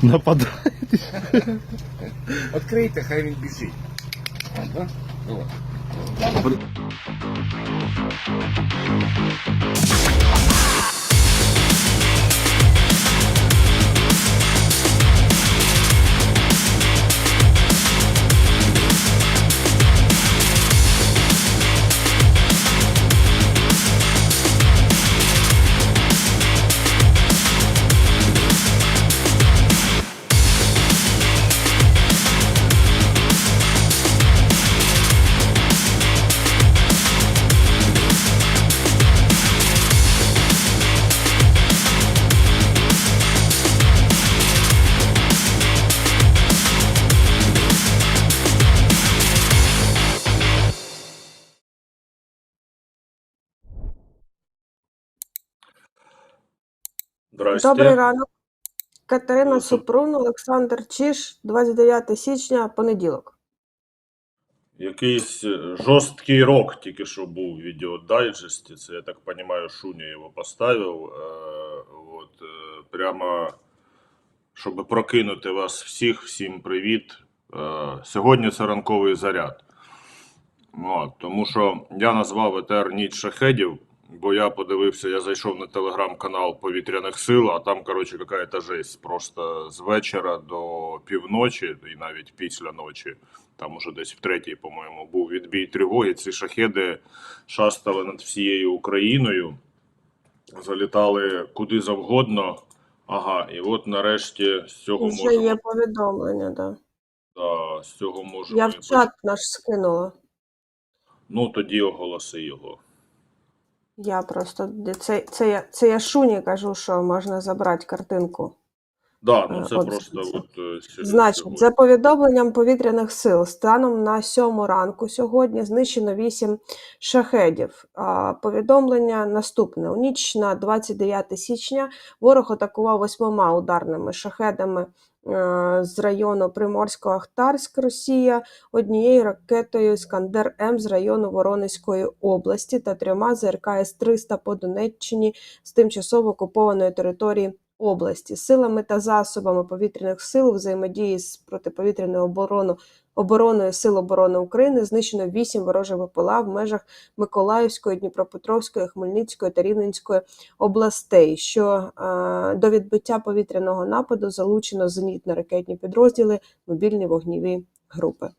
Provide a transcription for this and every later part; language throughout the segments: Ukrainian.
Нападає. Відкрийте, хай він біжить. Ага. Давай. Здрасте. Добрий ранок. Катерина Добрий. Супрун, Олександр Чиш, 29 січня, понеділок. Якийсь жорсткий рок тільки що був в відеодайджесті. Це, я так розумію, Шуня його поставив. Прямо, щоб прокинути вас всіх, всім привіт. Сьогодні це ранковий заряд. Тому що я назвав ЕТР «Ніч шахедів», бо я подивився, я зайшов на телеграм-канал Повітряних сил, а там, коротше, якась жесть. Просто з вечора до півночі, і навіть після ночі, там уже десь в третій, по-моєму, був відбій тривоги. Ці шахеди шастали над всією Україною, залітали куди завгодно. Ага, і от нарешті з цього Вже можемо... є повідомлення, да. Да, з цього можемо... Я в чат наш скинула. Ну, тоді оголоси його. Я просто, це я Шуні кажу, що можна забрати картинку. Да, ну це От, просто це. от Значить, сьогодні. за повідомленням повітряних сил, станом на 7 ранку сьогодні знищено 8 шахедів. Повідомлення наступне. У ніч на 29 січня ворог атакував 8 ударними шахедами з району Приморсько-Ахтарськ, Росія, однією ракетою «Іскандер-М» з району Воронезької області та 3 ЗРК С-300 по Донеччині з тимчасово окупованої території області. Силами та засобами повітряних сил у взаємодії з протиповітряною обороною Сил оборони України знищено 8 ворожих БПЛА в межах Миколаївської, Дніпропетровської, Хмельницької та Рівненської областей. Що до відбиття повітряного нападу залучено зенітно-ракетні підрозділи, мобільні вогневі групи.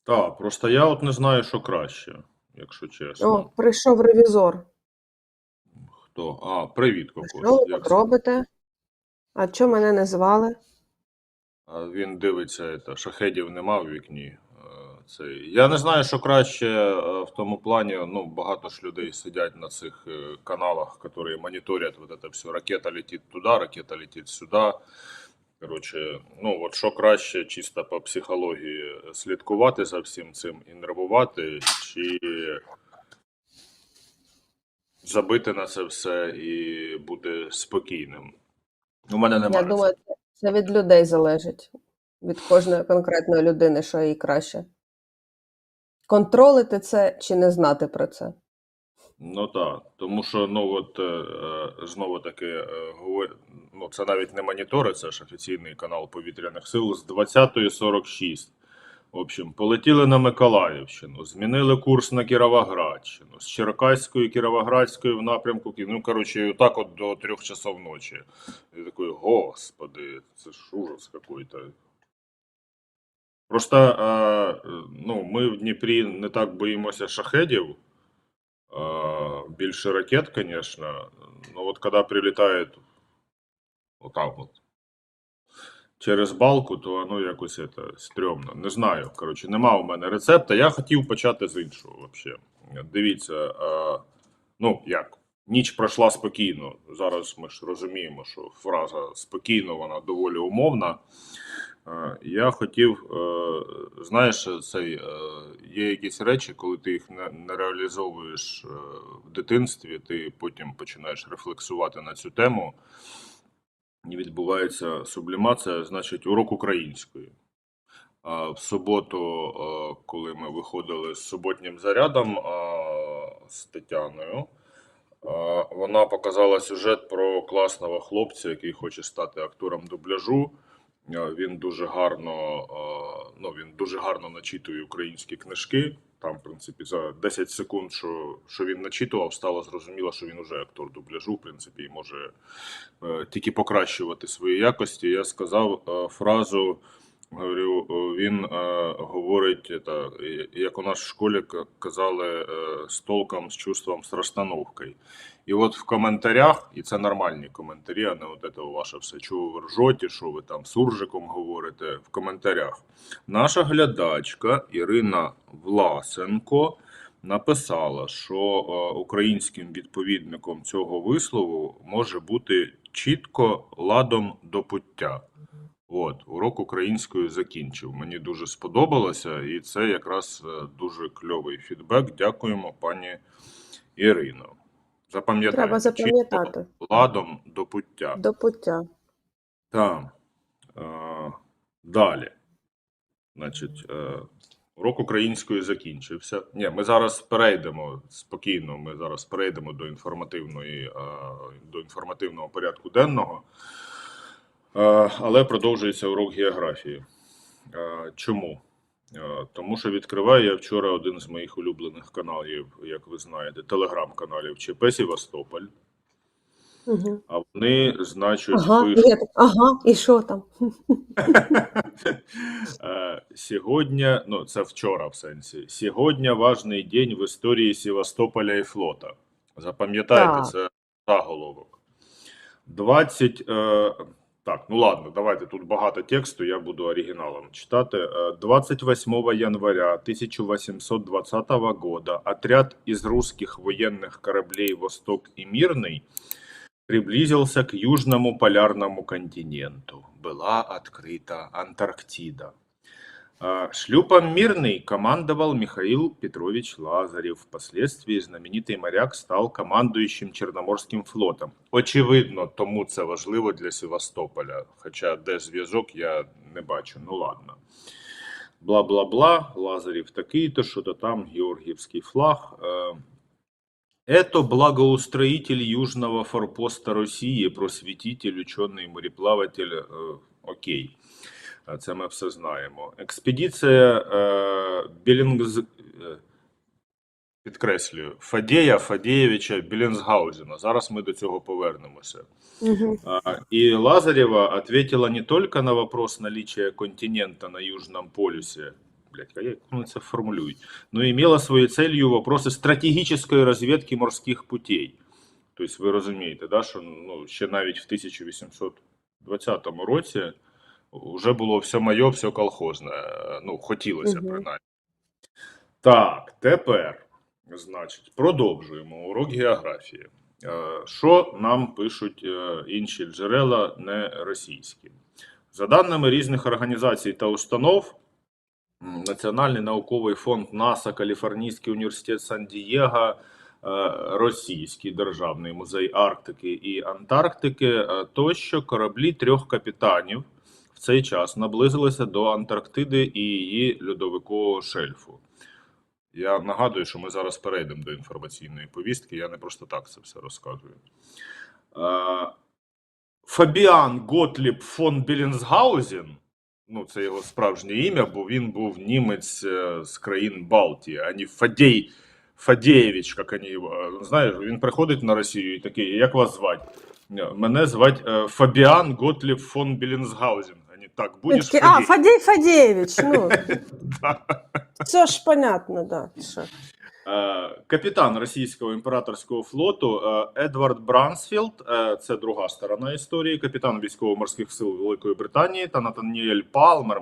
Так, просто я от не знаю, що краще, якщо чесно. О, прийшов ревізор. Хто? Привіт, Кокос. Що ви тут робите? А чого мене не звали? Він дивиться, шахедів нема в вікні. Я не знаю, що краще в тому плані, ну, багато ж людей сидять на цих каналах, які моніторять вот это все. Ракета летить туди, ракета летить сюди. Коротше, ну, от що краще чисто по психології слідкувати за всім цим і нервувати, чи забити на це все і бути спокійним. У мене немає. Я думаю, це від людей залежить. Від кожної конкретної людини, що їй краще. Контролити це чи не знати про це? Ну так, тому що, ну от, знову таки, ну це навіть не монітори, це ж офіційний канал Повітряних сил з 20:46. В общем, полетіли на Миколаївщину, змінили курс на Кіровоградщину, з Черкаської, Кіровоградської в напрямку, ну, коротше, так от до 3 часов ночі. Я такий, господи, це ж ужас какой-то. Просто, ну, ми в Дніпрі не так боїмося шахедів, більше ракет, звісно, но вот когда прилетает вот так вот через балку, то воно якось стрьомно. Не знаю, коротше, нема у мене рецепта. Я хотів почати з іншого вообще. Дивіться, ну як, ніч пройшла спокійно. Зараз ми ж розуміємо, що фраза «спокійно» вона доволі умовна. Я хотів, знаєш, є якісь речі, коли ти їх не реалізовуєш в дитинстві, ти потім починаєш рефлексувати на цю тему, і відбувається сублімація, значить, урок української. В суботу, коли ми виходили з суботнім зарядом з Тетяною, Вона показала сюжет про класного хлопця, який хоче стати актором дубляжу. Він дуже гарно, він дуже гарно начитує українські книжки. Там, в принципі, за 10 секунд, що він начитував, стало зрозуміло, що він уже актор дубляжу, в принципі, і може тільки покращувати свої якості. Я сказав фразу, говорю, він говорить, як у нас в школі казали, з толком, з чувством, з розстановкою. І от в коментарях, і це нормальні коментарі, а не от це ваше все, чого ви ржоте, що ви там суржиком говорите, в коментарях. Наша глядачка Ірина Власенко написала, що українським відповідником цього вислову може бути чітко ладом до пуття. От, урок української закінчив. Мені дуже сподобалося, і це якраз дуже кльовий фідбек. Дякуємо, пані Ірино. Запам'ятайте. Треба запам'ятати. Чітко ладом до пуття. До пуття. Так. Далі. Значить, урок української закінчився. Ні, ми зараз перейдемо спокійно, ми зараз перейдемо до інформативного порядку денного. Але продовжується урок географії. Чому? Тому що відкриваю я вчора один з моїх улюблених каналів, як ви знаєте, телеграм-каналів ЧП Севастополь. Угу. А вони, значить, пишуть... і що там? Сьогодні, це вчора в сенсі, сьогодні важний день в історії Севастополя і флота. Запам'ятайте, це заголовок. Так, ну ладно, давайте, тут багато тексту, я буду оригиналом читати. 28 января 1820 года отряд из русских военных кораблей «Восток» и «Мирный» приблизился к южному полярному континенту. Была открыта Антарктида. Шлюпом «Мирный» командовал Михаил Петрович Лазарев. Впоследствии знаменитый моряк стал командующим Чорноморським флотом. Очевидно, тому це важливо для Севастополя. Хоча де зв'язок, я не бачу. Ну ладно. Бла-бла-бла, Лазарев такий-то, що-то там, георгиевский флаг. Это благоустроитель южного форпоста Росії, просвітитель, учений, мореплаватель. Окей. Це ми все знаємо. Експедиція підкреслюю, Фадєєвича Беллінсгаузена. Зараз ми до цього повернемося. Угу. І Лазарева ответила не только на вопрос наличия континента на Южном полюсе, а як вони це формулюють, но имела своєю целью вопроси стратегічної розвідки морських путей. Тобто ви розумієте, да, що ще навіть в 1820 році вже було все моє, все колхозне. Хотілося принаймні. Так, тепер, значить, продовжуємо урок географії. Що нам пишуть інші джерела, не російські? За даними різних організацій та установ, Національний науковий фонд НАСА, Каліфорнійський університет Сан-Дієго, Російський державний музей Арктики і Антарктики, тощо кораблі 3 капітанів в цей час наблизилися до Антарктиди і її льодовикового шельфу. Я нагадую, що ми зараз перейдемо до інформаційної повістки, я не просто так це все розказую. Фабіан Готліб фон Беллінсгаузен, це його справжнє ім'я, бо він був німець з країн Балтії, а не Фадєєвич, як вони його, знаєш, він приходить на Росію і такий, як вас звати? Мене звати Фабіан Готліб фон Беллінсгаузен. Так, будеш Фадій Фадєєвич, Все ж понятно, да. Капітан російського імператорського флоту Едвард Брансфілд, це друга сторона історії, капітан військово-морських сил Великої Британії, та Натаніель Палмер,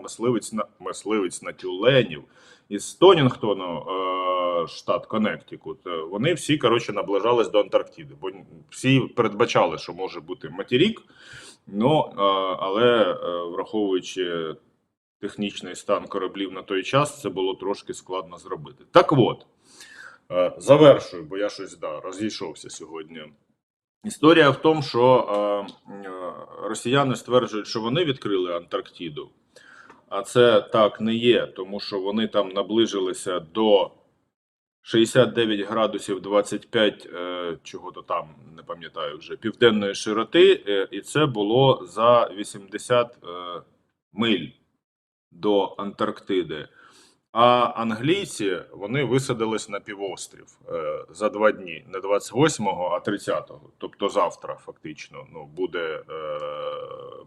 мисливець на тюленів із Тонінгтону, штат Коннектикут. Вони всі, наближались до Антарктиди, бо всі передбачали, що може бути материк, але враховуючи технічний стан кораблів на той час, це було трошки складно зробити. Так от, завершую, бо я щось розійшовся сьогодні. Історія в тому, що росіяни стверджують, що вони відкрили Антарктиду, а це так не є, тому що вони там наближилися до 69 градусів 25 чого-то там, не пам'ятаю вже, південної широти, і це було за 80 миль до Антарктиди. А англійці, вони висадились на півострів за 2 дні, не 28-го, а 30-го. Тобто завтра, фактично, ну, буде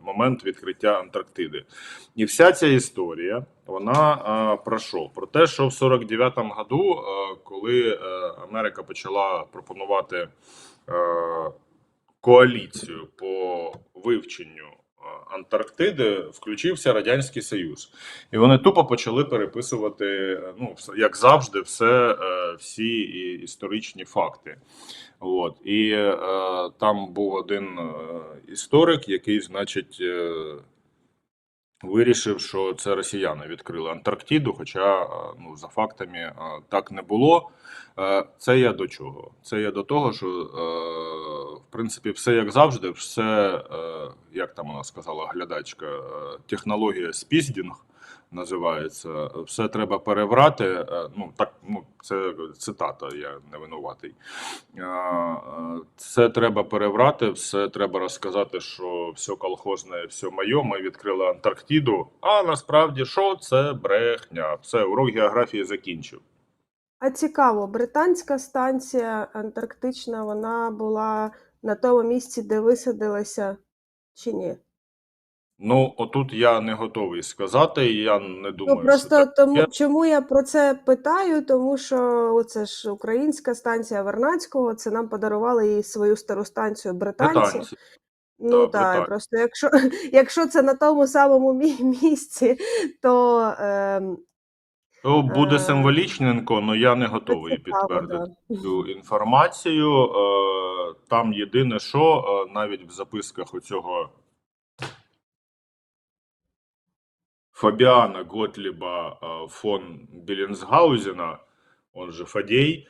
момент відкриття Антарктиди. І вся ця історія, вона про що? Про те, що в 49-му году, коли Америка почала пропонувати коаліцію по вивченню Антарктиди, включився Радянський Союз. І вони тупо почали переписувати, ну, як завжди, всі історичні факти. От. І там був один історик, який, значить, вирішив, що це росіяни відкрили Антарктиду, хоча ну, за фактами так не було. Це я до чого? Це я до того, що в принципі все як завжди, все, як там вона сказала глядачка, технологія спіздінг називається. Все треба переврати. Ну так, ну це цитата, я не винуватий. Все треба переврати, все треба розказати, що все колхозне, все моє, ми відкрили Антарктиду. А насправді що? Це брехня. Все, урок географії закінчив. А цікаво, британська станція антарктична, вона була на тому місці, де висадилася, чи ні? Ну, отут я не готовий сказати, і я не Ну, думаю, що просто так тому, є. чому я про це питаю, тому що оце ж українська станція Вернадського, це нам подарували і свою стару станцію британці. Британці. Ну Да, так, британці. просто якщо це на тому самому місці, то То буде е, символічненько, але я не це готовий цікаво, да. підтвердити цю інформацію. Там єдине, що навіть в записках оцього Фабіана Готліба фон Білінсгаузена, он же Фадєй,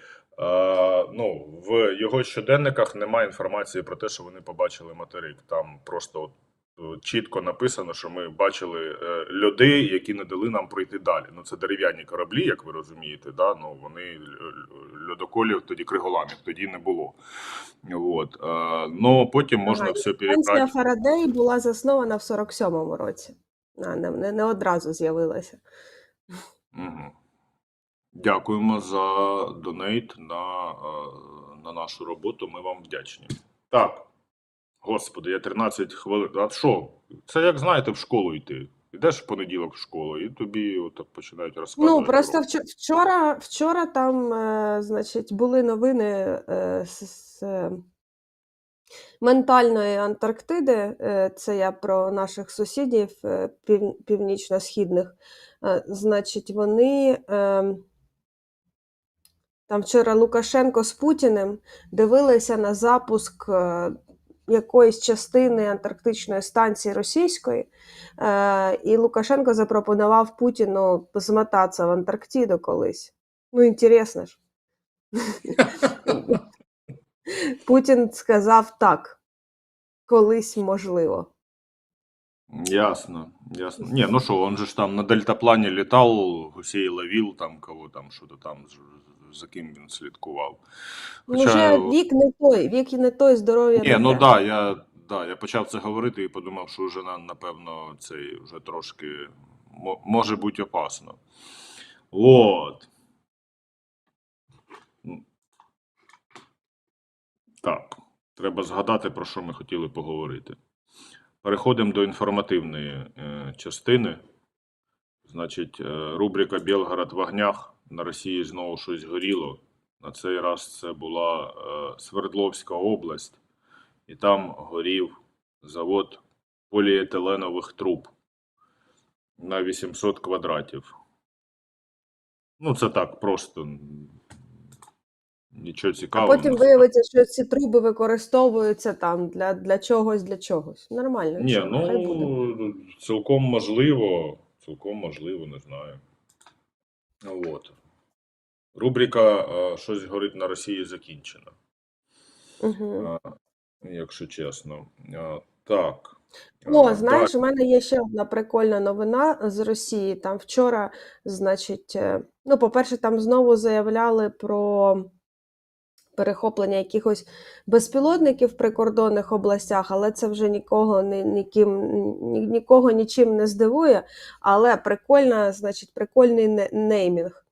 ну, в його щоденниках немає інформації про те, що вони побачили материк. Там просто чітко написано, що ми бачили людей, які не дали нам пройти далі. Ну, це дерев'яні кораблі, як ви розумієте, да? Ну, вони льодоколів, тоді криголамів, тоді не було. От. Ну, потім можна Ага, все станція перебрати. Фарадей була заснована в 47-му році. Не одразу з'явилася. Угу. Дякуємо за донейт на нашу роботу. Ми вам вдячні. Так, господи, я 13 хвилин. А що? Це як знаєте, в школу йти. Йдеш в понеділок в школу, і тобі отак починають розказувати. Ну, просто вчора там, значить, були новини з ментальної Антарктиди. Це я про наших сусідів північно-східних. Значить, вони там вчора Лукашенко з Путіним дивилися на запуск якоїсь частини антарктичної станції російської, і Лукашенко запропонував Путіну змотатися в Антарктиду колись. Ну, інтересно ж. Путін сказав так, колись можливо. Ясно, ясно. Не, ну что, он же ж там на дельтаплані літав, гусей ловив, там кого там, що-то там, за ким він слідкував. Ну, вже вік не той, здоров'я Ні, не ну те. я почав це говорити і подумав, що вже напевно цей вже трошки може бути опасно. От. Так, треба згадати, про що ми хотіли поговорити. Переходимо до інформативної частини. Значить, рубрика «Білгород в огнях». На Росії знову щось горіло. На цей раз це була Свердловська область. І там горів завод поліетиленових труб на 800 квадратів. Ну, це так, просто нічого А цікавого. потім виявиться, що ці труби використовуються там для чогось. Нормально, Ні, чого, хай буде. ну, цілком можливо, не знаю. От. Рубрика «Щось горить на Росії» закінчена. Угу. Якщо чесно. Так. О, Далі. знаєш, у мене є ще одна прикольна новина з Росії. Там вчора, значить, ну, по-перше, там знову заявляли про перехоплення якихось безпілотників в прикордонних областях, але це вже нікого нічим не здивує. Але прикольний неймінг.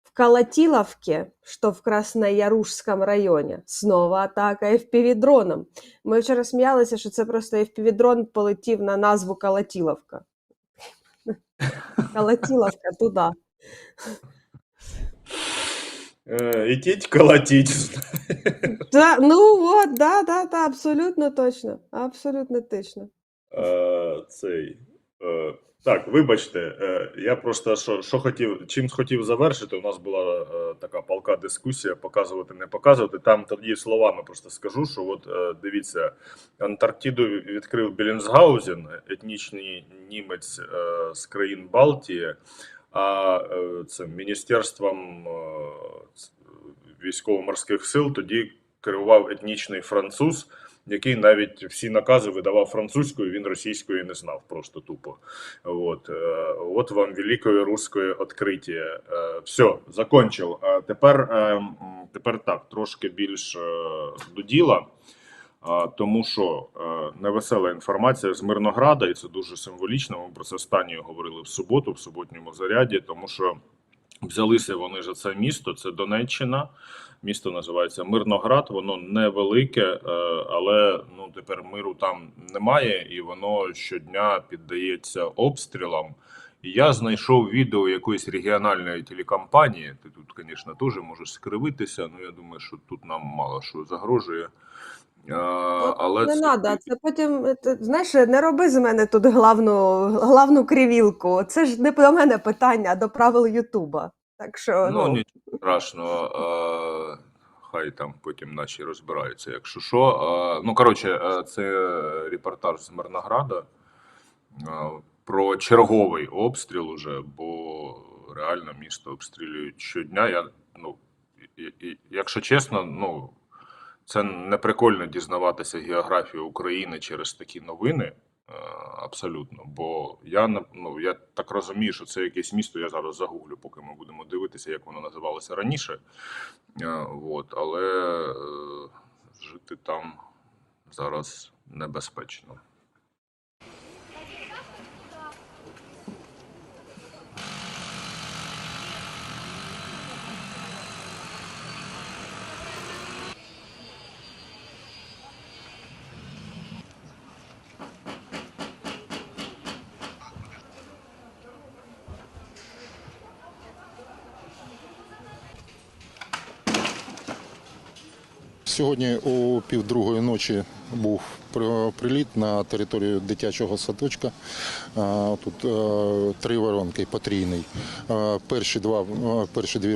В Колотиловке, что в Красноярушском районе, снова атака FPV-дроном. Ми вчора сміялися, що це просто FPV-дрон полетів на назву Колотиловка. Колотиловка туди. Ідіть колотіть. Ну от, да, абсолютно точно. Абсолютно точно. Так, вибачте, я просто чим хотів завершити, у нас була така палка дискусія, показувати, не показувати. Там тоді словами просто скажу, що от дивіться, Антарктиду відкрив Беллінсгаузен, етнічний німець з країн Балтії, а цим міністерством військово-морських сил тоді керував етнічний француз, який навіть всі накази видавав французькою, він російської не знав, просто тупо. От вам великое русское відкриття. Все, закончив. Тепер так, трошки більш до діла, тому що невесела інформація з Мирнограда, і це дуже символічно, ми про це з Танією говорили в суботу, в суботньому заряді, тому що взялися вони за це місто, це Донеччина. Місто називається Мирноград, воно невелике, але ну, тепер миру там немає, і воно щодня піддається обстрілам. І я знайшов відео якоїсь регіональної телекомпанії, ти тут, звісно, теж можеш скривитися, але я думаю, що тут нам мало що загрожує. Але не це... треба, це потім, знаєш, не роби з мене тут главну кривілку. Це ж не до мене питання, а до правил Ютуба. Так що, Ну, нічого страшного, хай там потім наші розбираються, якщо що. Ну, коротше, це репортаж з Мирнограда про черговий обстріл уже, бо реально місто обстрілюють щодня. Якщо чесно, ну, це не прикольно дізнаватися географію України через такі новини. Абсолютно, бо я так розумію, що це якесь місто, я зараз загуглю, поки ми будемо дивитися, як воно називалося раніше. Але жити там зараз небезпечно. Сьогодні о 1:30 ночі був приліт на територію дитячого садочка. Тут 3 воронки, потрійний. Перші 2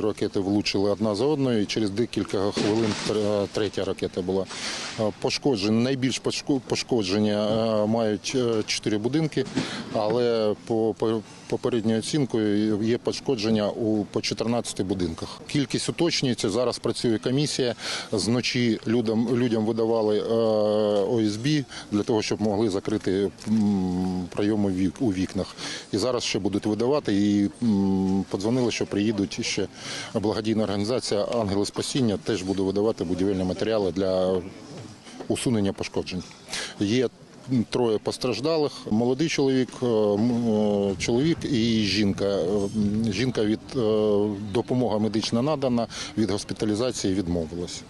ракети влучили одна за одною, і через декілька хвилин 3-я ракета була. Найбільш пошкодження мають 4 будинки, але по попередньою оцінкою є пошкодження по 14 будинках. Кількість уточнюється, зараз працює комісія. Зночі людям видавали ОСБ для того, щоб могли закрити пройоми у вікнах. І зараз ще будуть видавати, і подзвонили, що приїдуть ще благодійна організація «Ангели спасіння», теж буде видавати будівельні матеріали для усунення пошкоджень. Є 3 постраждалих, молодий чоловік і жінка. Жінка від допомоги медична надана, від госпіталізації відмовилась.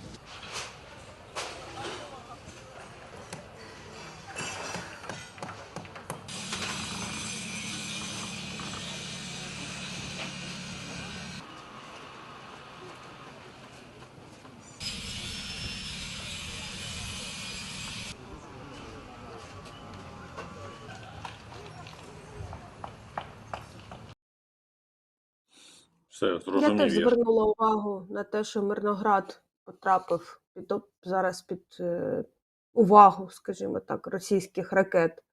Все, я зрозумів. теж звернула увагу на те, що Мирноград потрапив зараз під увагу, скажімо так, російських ракет.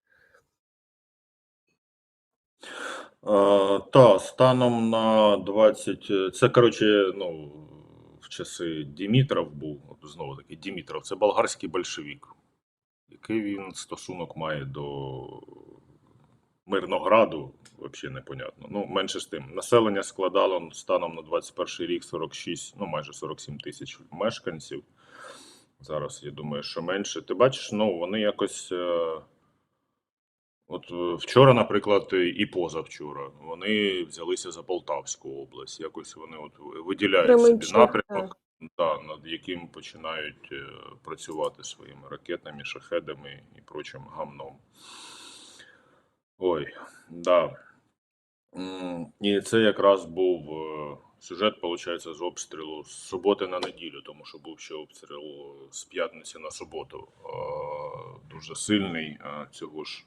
Станом на 20... Це, коротше, в часи Дімітров був, знову таки, Дімітров, це болгарський большевик. Який він стосунок має до Мирнограду, взагалі непонятно. Ну, менше з тим. Населення складало станом на 21 рік 46, ну майже 47 тисяч мешканців. Зараз, я думаю, що менше. Ти бачиш, ну, вони якось... От вчора, наприклад, і позавчора, вони взялися за Полтавську область. Якось вони от виділяють собі Кременчук, напрямок, да, над яким починають працювати своїми ракетами, шахедами і прочим гамном. Ой, да. І це якраз був сюжет, виходить, з обстрілу з суботи на неділю, тому що був ще обстріл з п'ятниці на суботу. Дуже сильний цього ж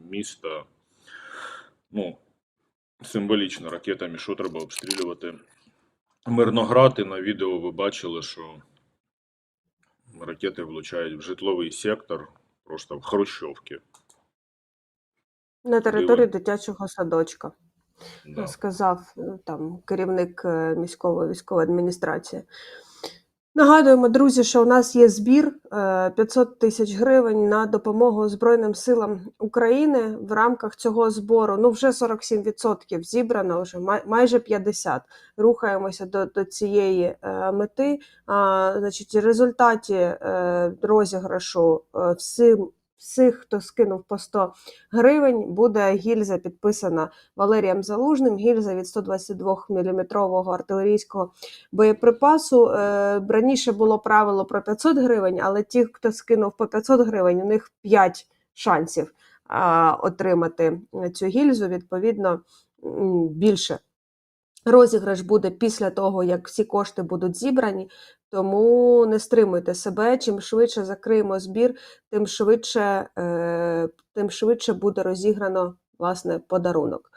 міста. Ну, символічно ракетами, що треба обстрілювати. Мирноград, і на відео ви бачили, що ракети влучають в житловий сектор, просто в хрущовки. На території дитячого садочка, Да. сказав там керівник міської військової адміністрації. Нагадуємо, друзі, що у нас є збір 500 тисяч гривень на допомогу Збройним силам України. В рамках цього збору, ну вже 47% зібрано, вже майже 50%. Рухаємося до цієї мети. Значить, в результаті розіграшу всіх, хто скинув по 100 гривень, буде гільза підписана Валерієм Залужним, гільза від 122 мм артилерійського боєприпасу. Раніше було правило про 500 гривень, але ті, хто скинув по 500 гривень, у них 5 шансів отримати цю гільзу, відповідно, більше. Розіграш буде після того, як всі кошти будуть зібрані, тому не стримуйте себе. Чим швидше закриємо збір, тим швидше буде розіграно, власне, подарунок.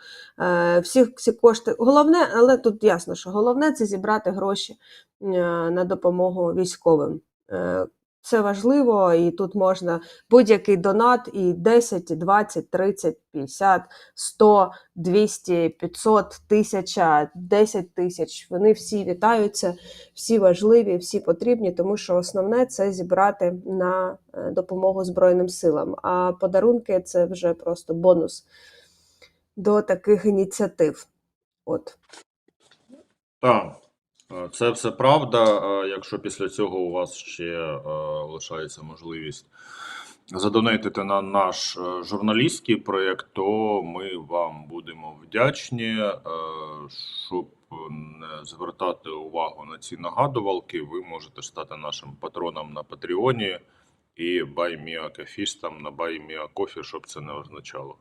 Всі кошти, головне, але тут ясно, що головне – це зібрати гроші на допомогу військовим. Це важливо, і тут можна будь-який донат, і 10, і 20, 30, 50, 100, 200, 500, 1000, 10 тисяч. Вони всі вітаються, всі важливі, всі потрібні, тому що основне – це зібрати на допомогу Збройним силам. А подарунки – це вже просто бонус до таких ініціатив. От. Так, це все правда. Якщо після цього у вас ще лишається можливість задонатити на наш журналістський проєкт, то ми вам будемо вдячні. Щоб не звертати увагу на ці нагадувалки, ви можете стати нашим патроном на Патреоні і байміакафістом на байміакофі, щоб це не означало.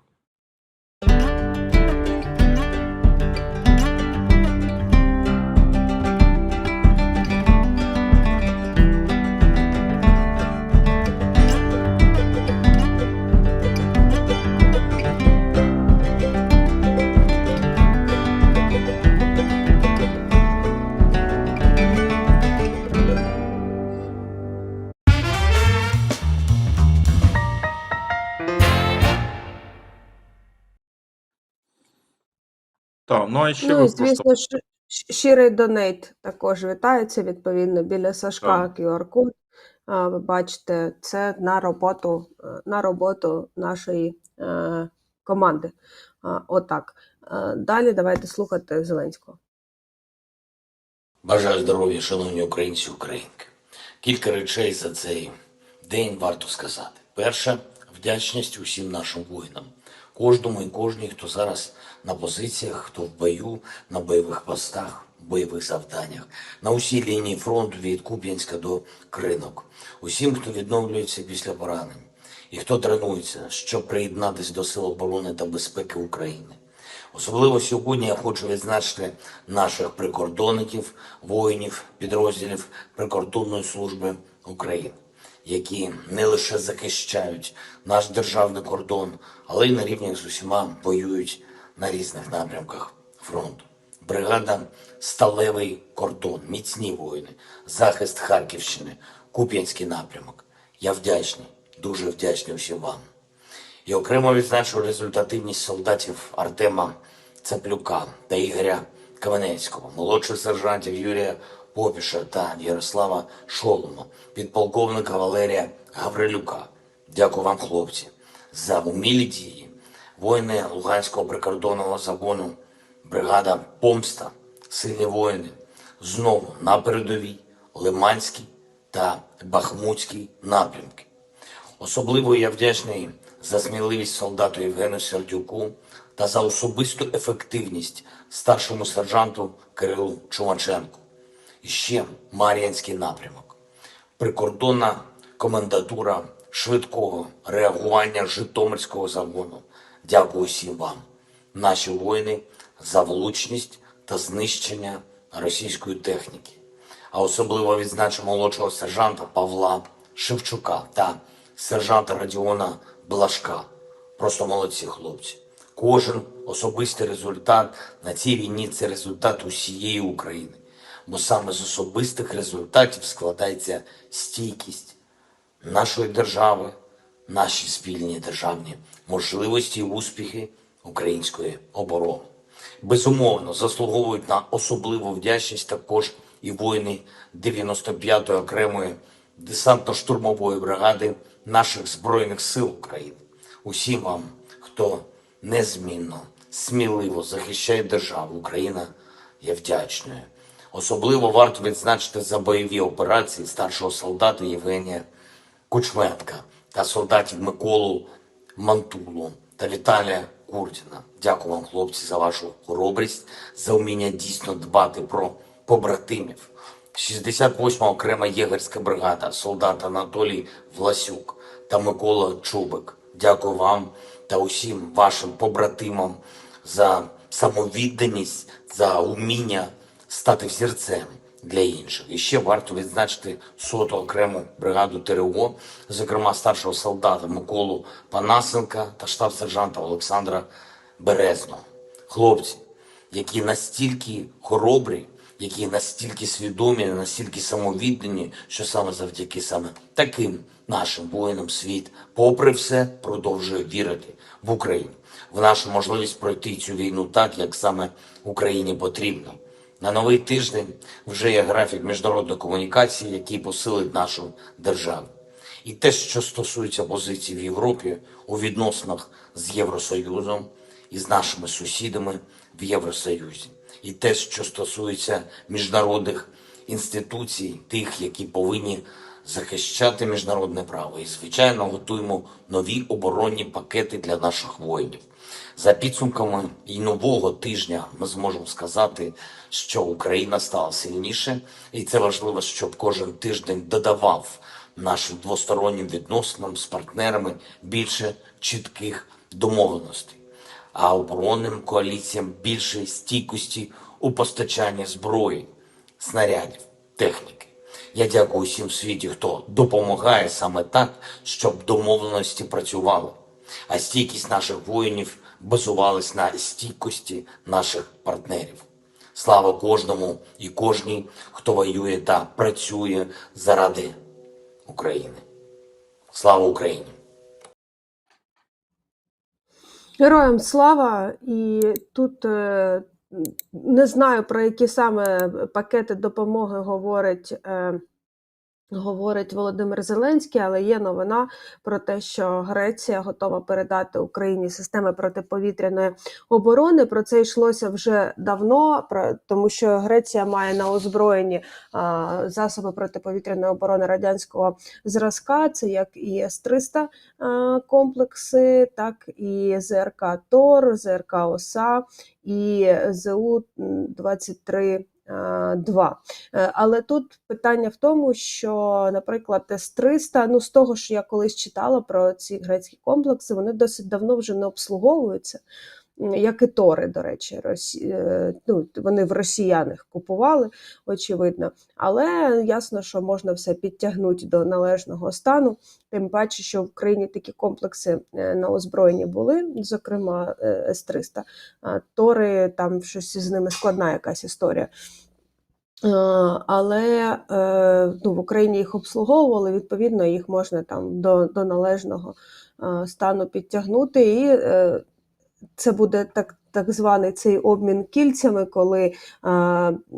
Так, ну а ще Ну ви і, звісно, щирий донейт також вітається, відповідно, біля Сашка QR-код. Ви бачите, це на роботу нашої команди. Отак. Далі давайте слухати Зеленського. Бажаю здоров'я, шановні українці і українки. Кілька речей за цей день варто сказати. Перше – вдячність усім нашим воїнам. Кожному і кожній, хто зараз на позиціях, хто в бою, на бойових постах, бойових завданнях, на усій лінії фронту від Куп'янська до Кринок. Усім, хто відновлюється після поранень і хто тренується, щоб приєднатися до Сил оборони та безпеки України. Особливо сьогодні я хочу відзначити наших прикордонників, воїнів, підрозділів Прикордонної служби України, які не лише захищають наш державний кордон, але й на рівні з усіма воюють на різних напрямках фронту. Бригада «Сталевий кордон», міцні воїни, захист Харківщини, Куп'янський напрямок. Я вдячний, дуже вдячний усім вам. І окремо відзначу результативність солдатів Артема Цаплюка та Ігоря Каменецького, молодших сержантів Юрія Попіша та Ярослава Шолома, підполковника Валерія Гаврилюка, Дякую вам, хлопці, за умілі дії. Воїни Луганського прикордонного загону, бригада «Помста», сильні воїни, знову на передовій, Лиманський та Бахмутський напрямки. Особливо я вдячний за сміливість солдату Євгену Сердюку та за особисту ефективність старшому сержанту Кирилу Чумаченку. І ще Мар'їнський напрямок. Прикордонна комендатура швидкого реагування Житомирського загону. Дякую всім вам, наші воїни, за влучність та знищення російської техніки. А особливо відзначу молодшого сержанта Павла Шевчука та сержанта Радіона Блашка. Просто молодці хлопці. Кожен особистий результат на цій війні – це результат усієї України. Бо саме з особистих результатів складається стійкість нашої держави, наші спільні державні можливості і успіхи української оборони. Безумовно, заслуговують на особливу вдячність також і воїни 95-ї окремої десантно-штурмової бригади наших Збройних сил України. Усім вам, хто незмінно, сміливо захищає державу, Україна є вдячною. Особливо варто відзначити за бойові операції старшого солдата Євгенія Кучменка та солдатів Миколу Мантулу та Віталія Курдіна. Дякую вам, хлопці, за вашу хоробрість, за вміння дійсно дбати про побратимів. 68-ма окрема єгерська бригада, солдат Анатолій Власюк та Микола Чубик. Дякую вам та усім вашим побратимам за самовідданість, за уміння стати взірцем для інших. І ще варто відзначити 100-ту окрему бригаду ТРО, зокрема старшого солдата Миколу Панасенка та штаб-сержанта Олександра Березного. Хлопці, які настільки хоробрі, які настільки свідомі, настільки самовіддані, що саме завдяки саме таким нашим воїнам світ, попри все, продовжує вірити в Україну, в нашу можливість пройти цю війну так, як саме Україні потрібно. На новий тиждень вже є графік міжнародної комунікації, який посилить нашу державу. І те, що стосується позицій в Європі у відносинах з Євросоюзом і з нашими сусідами в Євросоюзі. І те, що стосується міжнародних інституцій, тих, які повинні захищати міжнародне право. І, звичайно, готуємо нові оборонні пакети для наших воїнів. За підсумками і нового тижня ми зможемо сказати, що Україна стала сильніше, і це важливо, щоб кожен тиждень додавав нашим двостороннім відносинам з партнерами більше чітких домовленостей, а оборонним коаліціям більше стійкості у постачанні зброї, снарядів, техніки. Я дякую усім в світі, хто допомагає саме так, щоб домовленості працювали, а стійкість наших воїнів базувалась на стійкості наших партнерів. Слава кожному і кожній, хто воює та працює заради України. Слава Україні! Героям слава! І тут не знаю, про які саме пакети допомоги говорить Володимир Зеленський, але є новина про те, що Греція готова передати Україні системи протиповітряної оборони. Про це йшлося вже давно, тому що Греція має на озброєнні засоби протиповітряної оборони радянського зразка. Це як і С-300 комплекси, так і ЗРК ТОР, ЗРК ОСА і ЗУ-23. 2. Але тут питання в тому, що, наприклад, С-300, з того, що я колись читала про ці грецькі комплекси, вони досить давно вже не обслуговуються, як і Тори, до речі. Вони в росіян їх купували, очевидно. Але ясно, що можна все підтягнути до належного стану. Тим паче, що в Україні такі комплекси на озброєнні були, зокрема С-300. Тори, там щось з ними складна якась історія. Але в Україні їх обслуговували, відповідно, їх можна там до належного стану підтягнути. І це буде так званий цей обмін кільцями, коли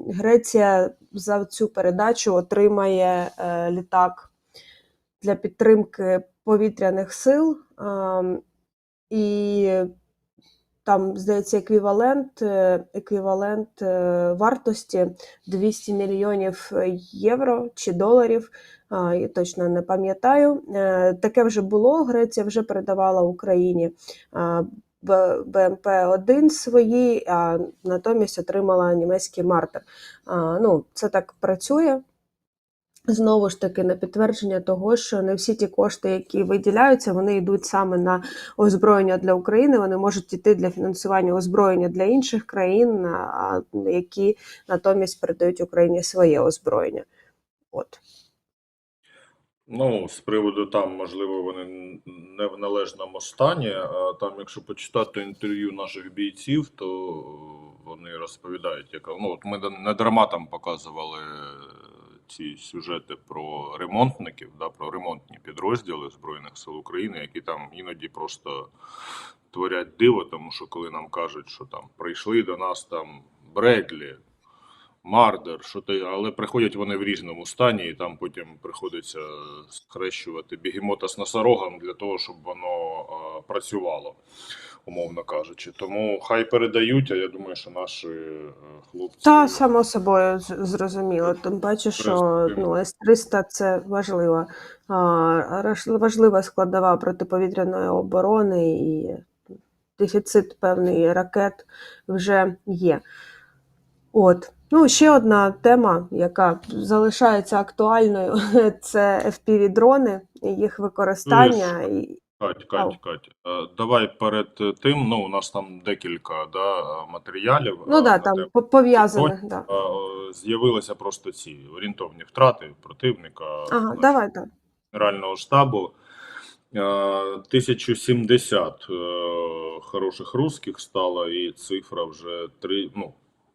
Греція за цю передачу отримає літак для підтримки повітряних сил, і там, здається, еквівалент вартості 200 мільйонів євро чи доларів, я точно не пам'ятаю. Таке вже було, Греція вже передавала Україні БМП-1 свої, а натомість отримала німецький Мартер. Ну, це так працює. Знову ж таки, на підтвердження того, що не всі ті кошти, які виділяються, вони йдуть саме на озброєння для України, вони можуть йти для фінансування озброєння для інших країн, які натомість передають Україні своє озброєння. От. Ну, з приводу там, можливо, вони не в належному стані. А там, якщо почитати інтерв'ю наших бійців, то вони розповідають, яка. Ну, от ми не дарма там показували ці сюжети про ремонтників, да, про ремонтні підрозділи Збройних сил України, які там іноді просто творять диво, тому що коли нам кажуть, що там прийшли до нас там Бредлі, Мардер, що ти, але приходять вони в різному стані, і там потім приходиться схрещувати бігемота з носорогом для того, щоб воно працювало, умовно кажучи. Тому хай передають, а я думаю, що наші хлопці... Та, само собою, зрозуміло. Тим паче, що ну, С-300 – це важлива складова протиповітряної оборони, і дефіцит певний ракет вже є. От. Ну, ще одна тема, яка залишається актуальною, це FPV-дрони і їх використання. Кать, давай перед тим, ну, у нас там декілька матеріалів. Ну так, там пов'язаних, да. З'явилися просто ці орієнтовні втрати противника, давай. Генерального штабу. 1070 хороших русських стало, і цифра вже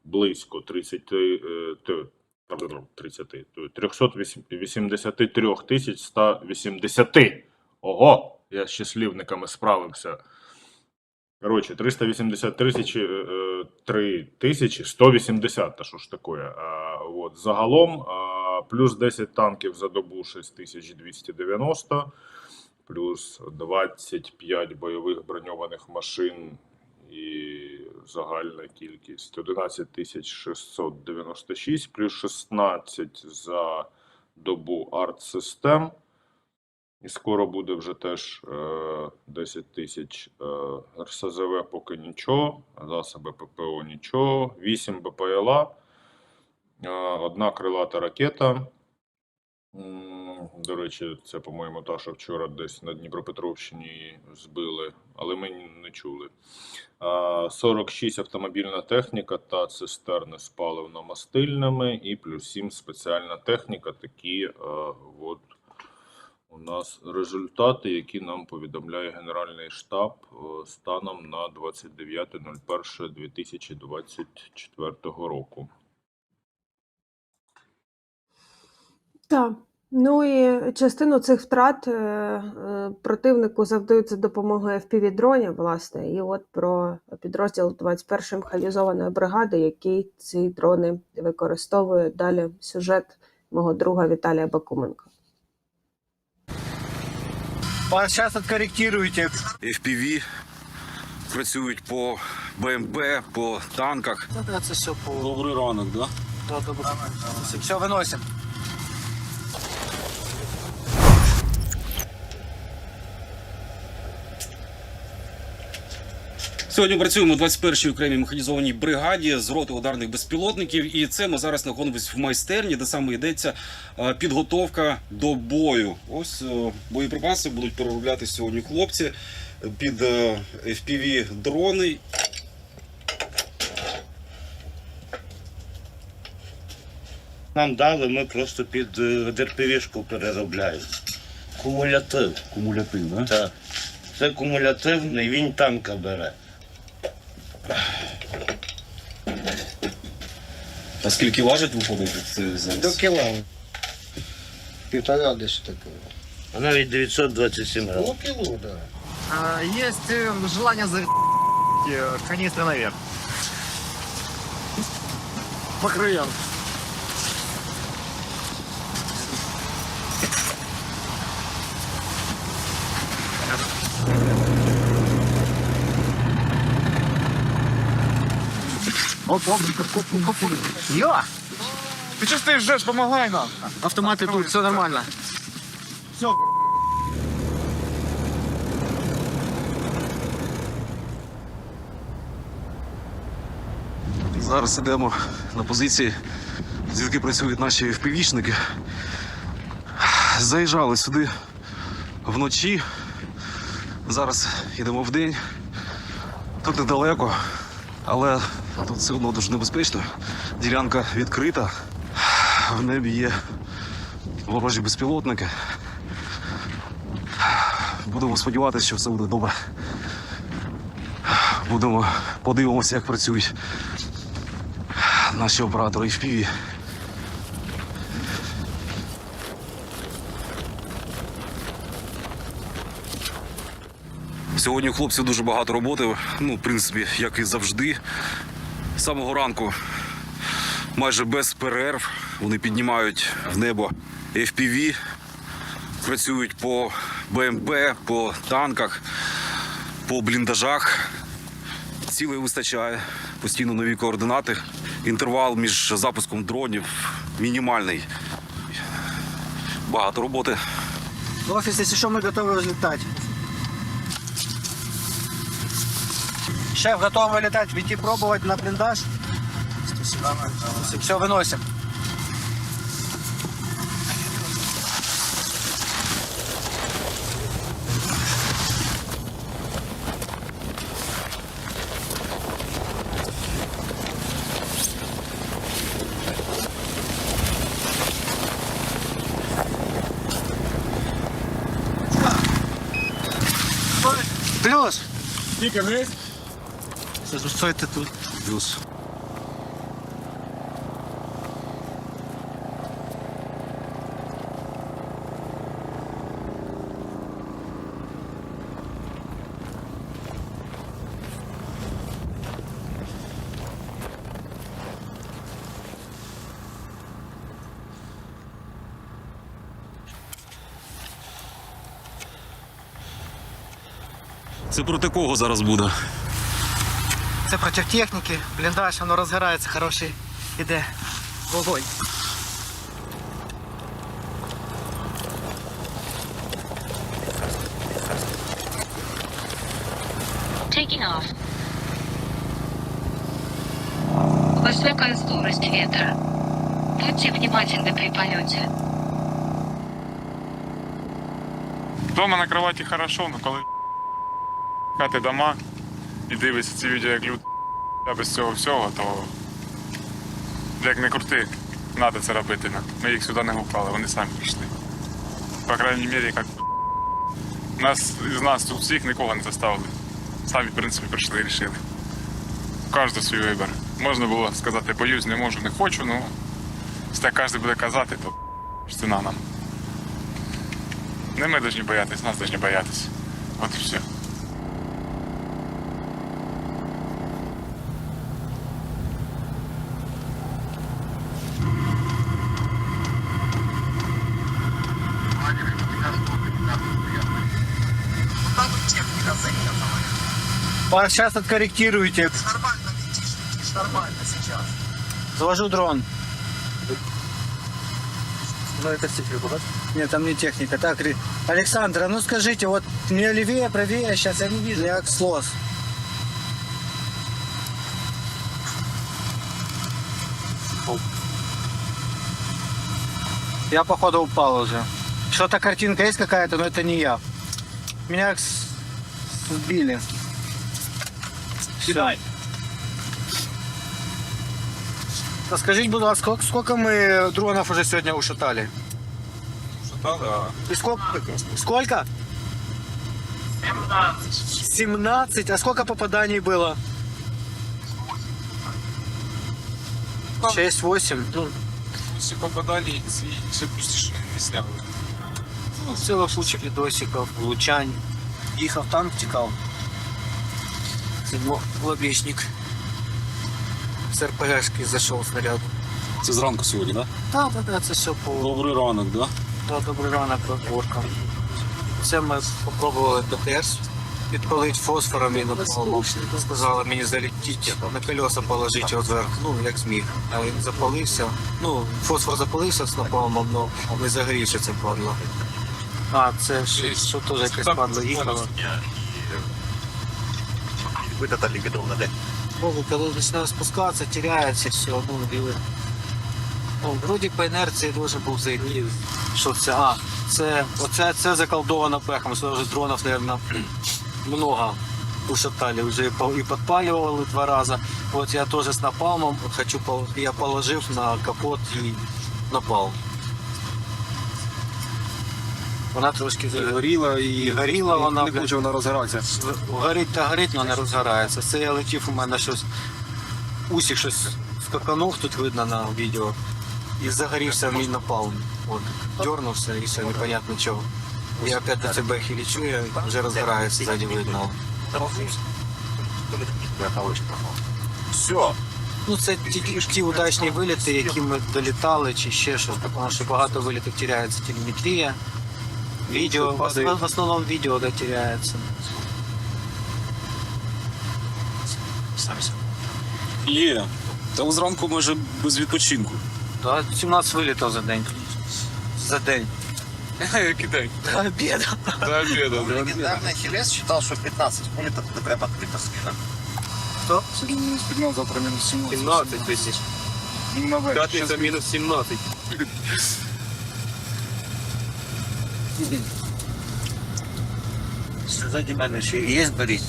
близько 383 180. Ого! Я з числівниками справився. Коротше, 383 180, та що ж таке. От, загалом, плюс 10 танків за добу 6290, плюс 25 бойових броньованих машин і загальна кількість 11 696, плюс 16 за добу арт-систем. І скоро буде вже теж 10 тисяч РСЗВ поки нічого, засоби ППО нічого, 8 БПЛА, 1 крилата ракета. До речі, це, по-моєму, та, що вчора десь на Дніпропетровщині збили, але ми не чули. 46 автомобільна техніка та цистерни з паливно-мастильними і плюс 7 спеціальна техніка. Такі от у нас результати, які нам повідомляє Генеральний штаб станом на 29.01.2024 року. Так. Ну і частину цих втрат противнику завдають за допомогою FPV-дронів, власне. І от про підрозділ 21-ї механізованої бригади, який ці дрони використовує. Далі сюжет мого друга Віталія Бакуменка. Сейчас откорректируйте. FPV працюють по БМП, по танках. Це все по... Добрий ранок, да? Все, виносим. Сьогодні працюємо в 21-й окремій механізованій бригаді з роти ударних безпілотників. І це ми зараз знаходимося в майстерні, де саме йдеться підготовка до бою. Ось боєприпаси будуть переробляти сьогодні хлопці під FPV-дрони. Нам дали, ми просто під ДРПВ-шку переробляємо. Кумулятив. Кумулятив, да? Так. Це кумулятивний, він танка бере. А скільки важить виходить це зараз? До кіла. Півтора десь таке. А навіть 927 грамів. Ну, кіло, да. Есть желание за канистры наверх. По краям. Йо! Ты что стоишь, ждешь? Помогай нам. Автоматы тут, все нормально. Зараз йдемо на позиції, звідки працюють наші впівічники. Заїжджали сюди вночі. Зараз йдемо вдень. Тут недалеко, але тут все одно дуже небезпечно. Ділянка відкрита. В небі є ворожі безпілотники. Будемо сподіватися, що все буде добре. Подивимося, як працюють наші оператори FPV. Сьогодні у хлопців дуже багато роботи, в принципі, як і завжди. З самого ранку, майже без перерв, вони піднімають в небо FPV, працюють по БМП, по танках, по бліндажах. Цілей вистачає, постійно нові координати. Інтервал між запуском дронів мінімальний. Багато роботи. Офис, если что, мы готовы взлетать. Шеф, готовы вылетать, идти пробовать на блиндаж. Все, выносим. Плюс. Сколько вниз? Что это тут? Плюс. Це проти кого зараз буде? Це проти техніки. Бліндаж, воно розгорається, хороший. Іде вогонь. Taking off. Высокая скорость ветра. Будьте внимательны при полете. Дома на кроваті хорошо, але коли хати дома і дивишся ці відео, як люди без цього всього, то як не крути, треба це робити. Ми їх сюди не гукали, вони самі прийшли. По крайній мірі, як з нас тут всіх нікого не заставили. Самі, в принципі, прийшли і вирішили. Кожен свій вибір. Можна було сказати, боюсь, не можу, не хочу, але якщо кожен буде казати, то ціна нам. Не ми повинні боятись, нас повинні боятись. От і все. Сейчас откорректируйте. Нормально летишь, нормально сейчас. Завожу дрон. Ну это техника, да? Нет, там не техника. Так, Александр, а ну скажите, вот мне левее, правее, сейчас я не вижу, я слос. Я походу упал уже. Что-то картинка есть какая-то, но это не я. Меня сбили. Все. Скажите, будь ласка, сколько мы дронов уже сегодня ушатали? Ушатали, а... И сколько? 17. А сколько попаданий было? 6-8. Ну, Всі попадали, все пустіші не сняли. ну, ціла куча відосиків, влучань. Їхав танк, тікав. Це лобішник. З РПГшки зайшов снаряд. Це зранку сьогодні, так? Так, це все по... Добрий ранок, так? Добрий ранок, розборка. Це ми спробували ДТР підпалити фосфором і напалмом. Сказала мені залетіти, на колеса положити його зверху, ну, як зміг. А він запалився. Ну, фосфор запалився з напалмом, але не загорівся це падло. А, це що теж якесь падло їхало. Коли починає спускатися, теряється все, ну, і вроді по інерції дуже був зайти. Що це? А, це заколдовано пехом, що вже дронів, мабуть, много ушатали, вже і підпалювали 2 рази. От я теж з напалмом, я положив на капот і напалм. Вона трошки горіла і горіла вона. Не хоче вона розгоратися. Горить та горить, але не розгорається. Це я летів, у мене щось, усік щось скаканув, тут видно на відео. І загорівся мій напалм. От, дернувся і все, непонятно чого. Я опять на ЦБ лечу, я вже розгорається, ззаді видно. Все. Ну, це ті удачні виліти, які ми долітали, чи ще щось, тому що багато вилітів теряється телеметрія. Відео, в основному відео теряється. Є. Та зранку майже без відпочинку. Так, 17 вилітів за день. За день. Який день? До обіду. До обіду. Легендарный Ахиллес считал, что 15 вылетов ТП подкрыто. Хто? Завтра мінус 17. 17 тисяч. П'ятниця мінус 17. Сзади мене ще є Борис?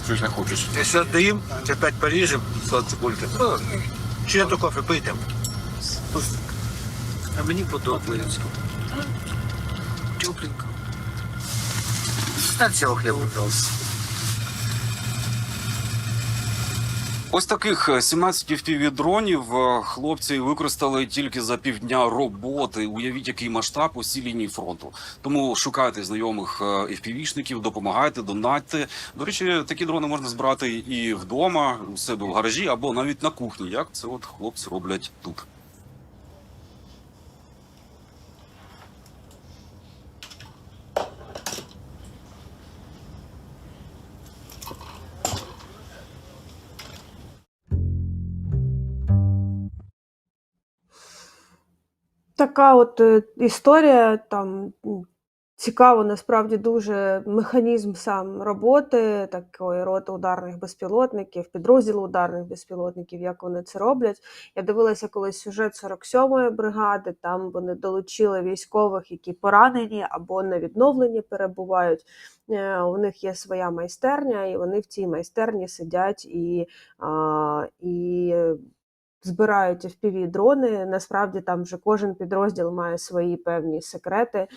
Що ж не хочеш? Якщо даємо, опять поріжемо, цибульки. Чи я то кофе пийте? А мені подобається. Тепленько. Стань цього хліба, пожалуйста. Ось таких 17 FPV-дронів хлопці використали тільки за півдня роботи. Уявіть, який масштаб у цій лінії фронту. Тому шукайте знайомих FPV-шників, допомагайте, донатьте. До речі, такі дрони можна збирати і вдома, у себе в гаражі, або навіть на кухні, як це от хлопці роблять тут. Така от історія, там цікаво насправді дуже механізм сам роботи такої роти ударних безпілотників, підрозділу ударних безпілотників, як вони це роблять. Я дивилася колись сюжет 47-ї бригади, там вони долучили військових, які поранені або на відновленні перебувають. У них є своя майстерня, і вони в цій майстерні сидять і збирають FPV-дрони. Насправді там вже кожен підрозділ має свої певні секрети,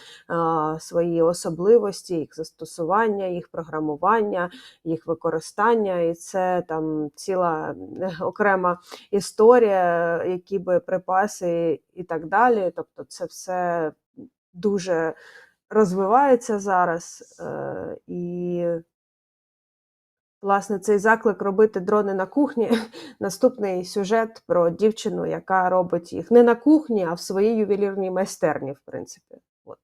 свої особливості, їх застосування, їх програмування, їх використання. І це там ціла окрема історія, які боєприпаси і так далі. Тобто це все дуже розвивається зараз. І власне, цей заклик робити дрони на кухні – наступний сюжет про дівчину, яка робить їх не на кухні, а в своїй ювелірній майстерні, в принципі. От.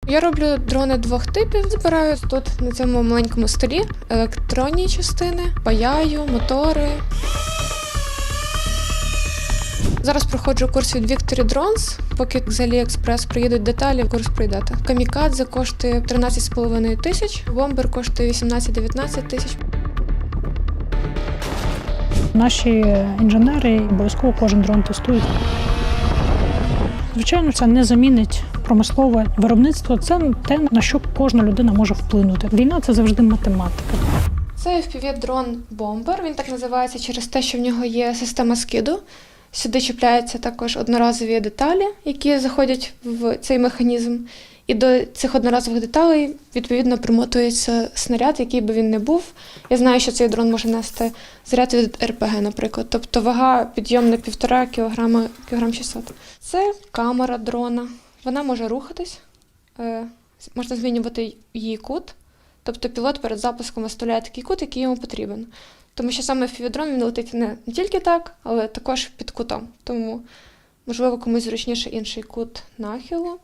Я роблю дрони 2 типів, збираю тут на цьому маленькому столі електронні частини, паяю, мотори. Зараз проходжу курс від Victory Drones, поки з AliExpress приїдуть деталі, курс пройдете. Камікадзе коштує 13,5 тисяч, бомбер коштує 18-19 тисяч. Наші інженери обов'язково кожен дрон тестують. Звичайно, це не замінить промислове виробництво. Це те, на що кожна людина може вплинути. Війна – це завжди математика. Це FPV-дрон бомбер, він так називається через те, що в нього є система скиду. Сюди чіпляються також одноразові деталі, які заходять в цей механізм. І до цих одноразових деталей, відповідно, примотується снаряд, який би він не був. Я знаю, що цей дрон може нести заряд від РПГ, наприклад. Тобто вага підйом на 1,5 кілограм 600. Це камера дрона. Вона може рухатись, можна змінювати її кут. Тобто пілот перед запуском виставляє такий кут, який йому потрібен. Тому що саме FPV-дрон він летить не тільки так, але також під кутом. Тому, можливо, комусь зручніше інший кут нахилу.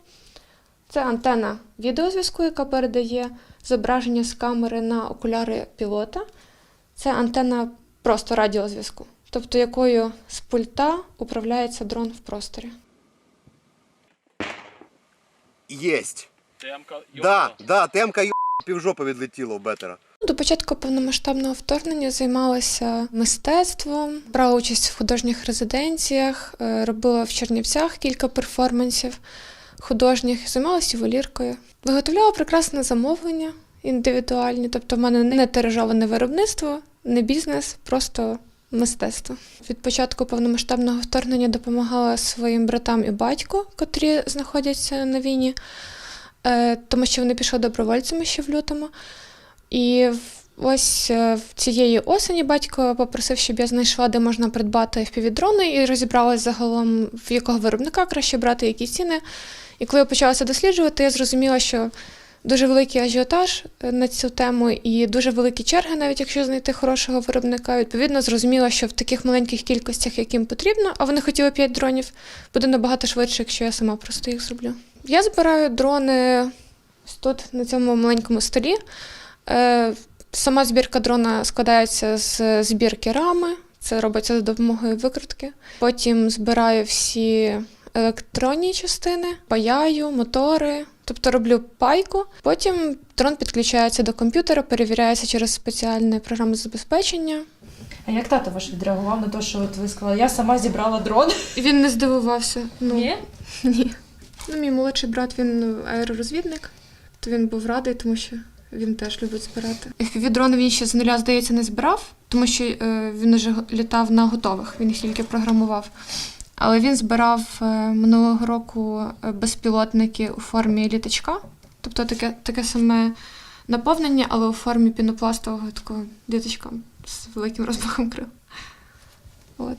Це антена відеозв'язку, яка передає зображення з камери на окуляри пілота. Це антена просто радіозв'язку, тобто якою з пульта управляється дрон в просторі. Єсть. Да, темка півжопи відлетіло в бетера. До початку повномасштабного вторгнення займалася мистецтвом, брала участь в художніх резиденціях, робила в Чернівцях кілька перформансів художніх, займалася ювеліркою. Виготовляла прекрасне замовлення індивідуальні, тобто в мене не тиражоване виробництво, не бізнес, просто мистецтво. Від початку повномасштабного вторгнення допомагала своїм братам і батьку, котрі знаходяться на війні, тому що вони пішли добровольцями ще в лютому. І ось цієї осені батько попросив, щоб я знайшла, де можна придбати FPV-дрони, і розібралась загалом, в якого виробника краще брати, які ціни. І коли я почалася досліджувати, я зрозуміла, що дуже великий ажіотаж на цю тему і дуже великі черги, навіть якщо знайти хорошого виробника. Відповідно, зрозуміла, що в таких маленьких кількостях, яким потрібно, а вони хотіли 5 дронів, буде набагато швидше, якщо я сама просто їх зроблю. Я збираю дрони ось тут, на цьому маленькому столі. Сама збірка дрона складається з збірки рами, це робиться за допомогою викрутки. Потім збираю всі електронні частини, паяю, мотори, тобто роблю пайку. Потім дрон підключається до комп'ютера, перевіряється через спеціальне програмне забезпечення. А як тато ваш відреагував на те, що от ви сказали, я сама зібрала дрон? Він не здивувався. Ні? Ні. Мій молодший брат, він аеророзвідник, то він був радий, тому що він теж любить збирати. FPV-дрони він ще з нуля, здається, не збирав, тому що він вже літав на готових, він їх тільки програмував. Але він збирав минулого року безпілотники у формі літачка, тобто таке саме наповнення, але у формі пінопластового такого літачка з великим розмахом крил. От.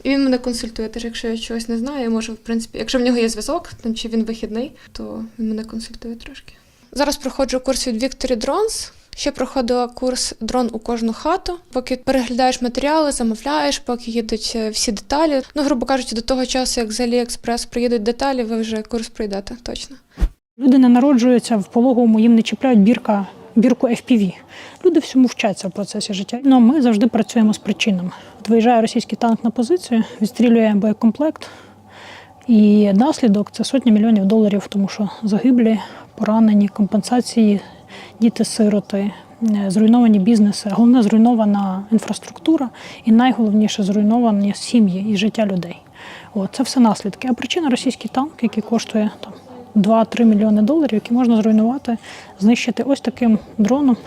І він мене консультує, теж якщо я чогось не знаю, я можу, в принципі, якщо в нього є зв'язок, там, чи він вихідний, то він мене консультує трошки. Зараз проходжу курс від Victory Drones. Ще проходила курс «Дрон у кожну хату». Поки переглядаєш матеріали, замовляєш, поки їдуть всі деталі. Ну, грубо кажучи, до того часу, як з AliExpress приїдуть деталі, ви вже курс пройдете, точно. Люди не народжуються в пологовому, їм не чіпляють бірку FPV. Люди всьому вчаться в процесі життя. Ну, ми завжди працюємо з причинами. От виїжджає російський танк на позицію, відстрілює боєкомплект, і наслідок – це сотні мільйонів доларів, тому що загиблі, поранені, компенсації, діти-сироти, зруйновані бізнеси, головне – зруйнована інфраструктура і найголовніше – зруйновані сім'ї і життя людей. От, це все наслідки. А причина – російський танк, який коштує там 2-3 мільйони доларів, які можна зруйнувати, знищити ось таким дроном.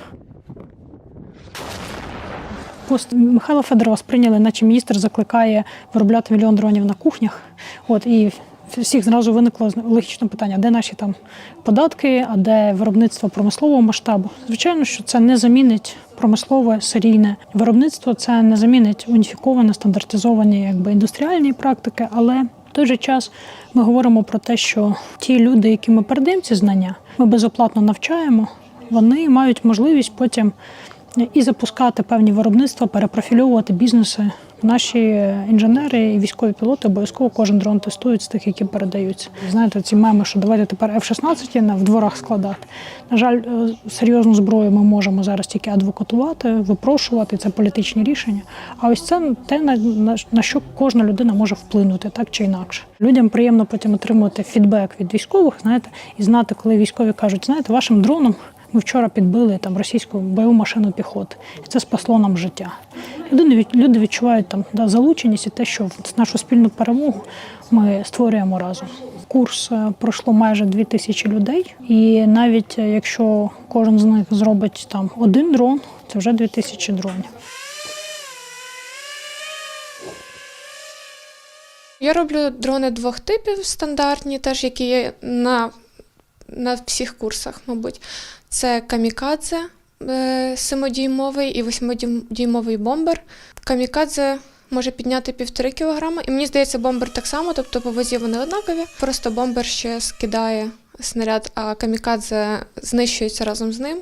Пост Михайла Федорова сприйняли, наче міністр закликає виробляти 1 мільйон дронів на кухнях. От, і всіх зразу виникло логічне питання, де наші там податки, а де виробництво промислового масштабу. Звичайно, що це не замінить промислове серійне виробництво, це не замінить уніфіковані, стандартизовані індустріальні практики, але в той же час ми говоримо про те, що ті люди, які ми передаємо ці знання, ми безоплатно навчаємо, вони мають можливість потім і запускати певні виробництва, перепрофільовувати бізнеси. Наші інженери і військові пілоти обов'язково кожен дрон тестують з тих, які передаються. Знаєте, ці меми, що давайте тепер F-16 в дворах складати. На жаль, серйозну зброю ми можемо зараз тільки адвокатувати, випрошувати, це політичні рішення. А ось це те, на що кожна людина може вплинути, так чи інакше. Людям приємно потім отримувати фідбек від військових, знаєте, і знати, коли військові кажуть, знаєте, вашим дроном ми вчора підбили російську бойову машину піхоти. І це спасло нам життя. Люди відчувають залученість і те, що нашу спільну перемогу ми створюємо разом. Курс пройшло майже 2000 людей. І навіть якщо кожен з них зробить один дрон, це вже 2000 дронів. Я роблю дрони 2 типів стандартні, теж які є на всіх курсах, мабуть. Це камікадзе 7-дюймовий і 8-дюймовий бомбер. Камікадзе може підняти 1,5 кілограма. І мені здається, бомбер так само, тобто по вазі вони однакові. Просто бомбер ще скидає снаряд, а камікадзе знищується разом з ним.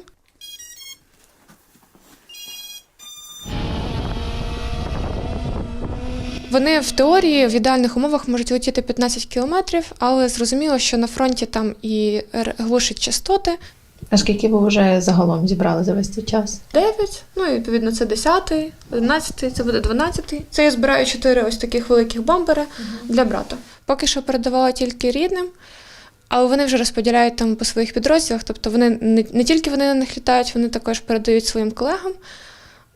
Вони в теорії в ідеальних умовах можуть летіти 15 кілометрів, але зрозуміло, що на фронті там і глушать частоти. А скільки ви вже загалом зібрали за весь цей час? 9, ну і відповідно це 10-й, 11-й, це буде 12-й. Це я збираю 4 ось таких великих бомбери для брата. Поки що передавала тільки рідним, але вони вже розподіляють там по своїх підрозділах, тобто вони не тільки вони на них літають, вони також передають своїм колегам.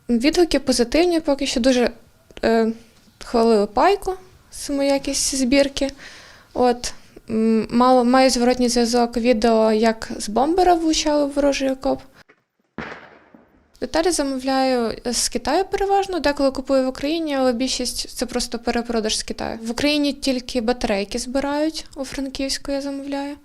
Відгуки позитивні, поки що дуже хвалили пайку, самоякість збірки. От. Маю зворотній зв'язок відео, як з бомбера влучали в ворожий окоп. Деталі замовляю з Китаю переважно, деколи купую в Україні, але більшість це просто перепродаж з Китаю. В Україні тільки батарейки збирають, у Франківську я замовляю.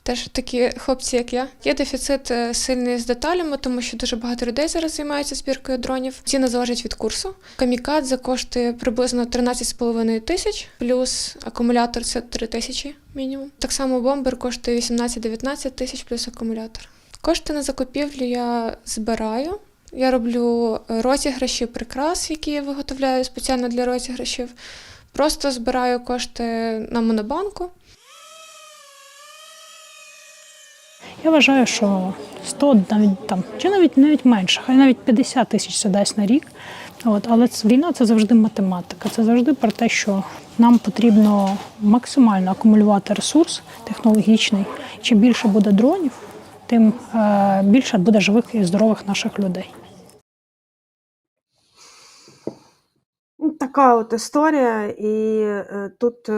Теж такі хлопці, як я. Є дефіцит сильний з деталями, тому що дуже багато людей зараз займаються збіркою дронів. Ціна залежить від курсу. Камікадзе коштує приблизно 13,5 тисяч, плюс акумулятор – це 3 тисячі мінімум. Так само бомбер коштує 18-19 тисяч плюс акумулятор. Кошти на закупівлю я збираю. Я роблю розіграші прикрас, які я виготовляю спеціально для розіграшів. Просто збираю кошти на монобанку. Я вважаю, що 100, навіть там, чи навіть менше, хай навіть 50 тисяч це дасть на рік. Але війна – це завжди математика, це завжди про те, що нам потрібно максимально акумулювати ресурс технологічний. Чим більше буде дронів, тим більше буде живих і здорових наших людей. Така от історія, і тут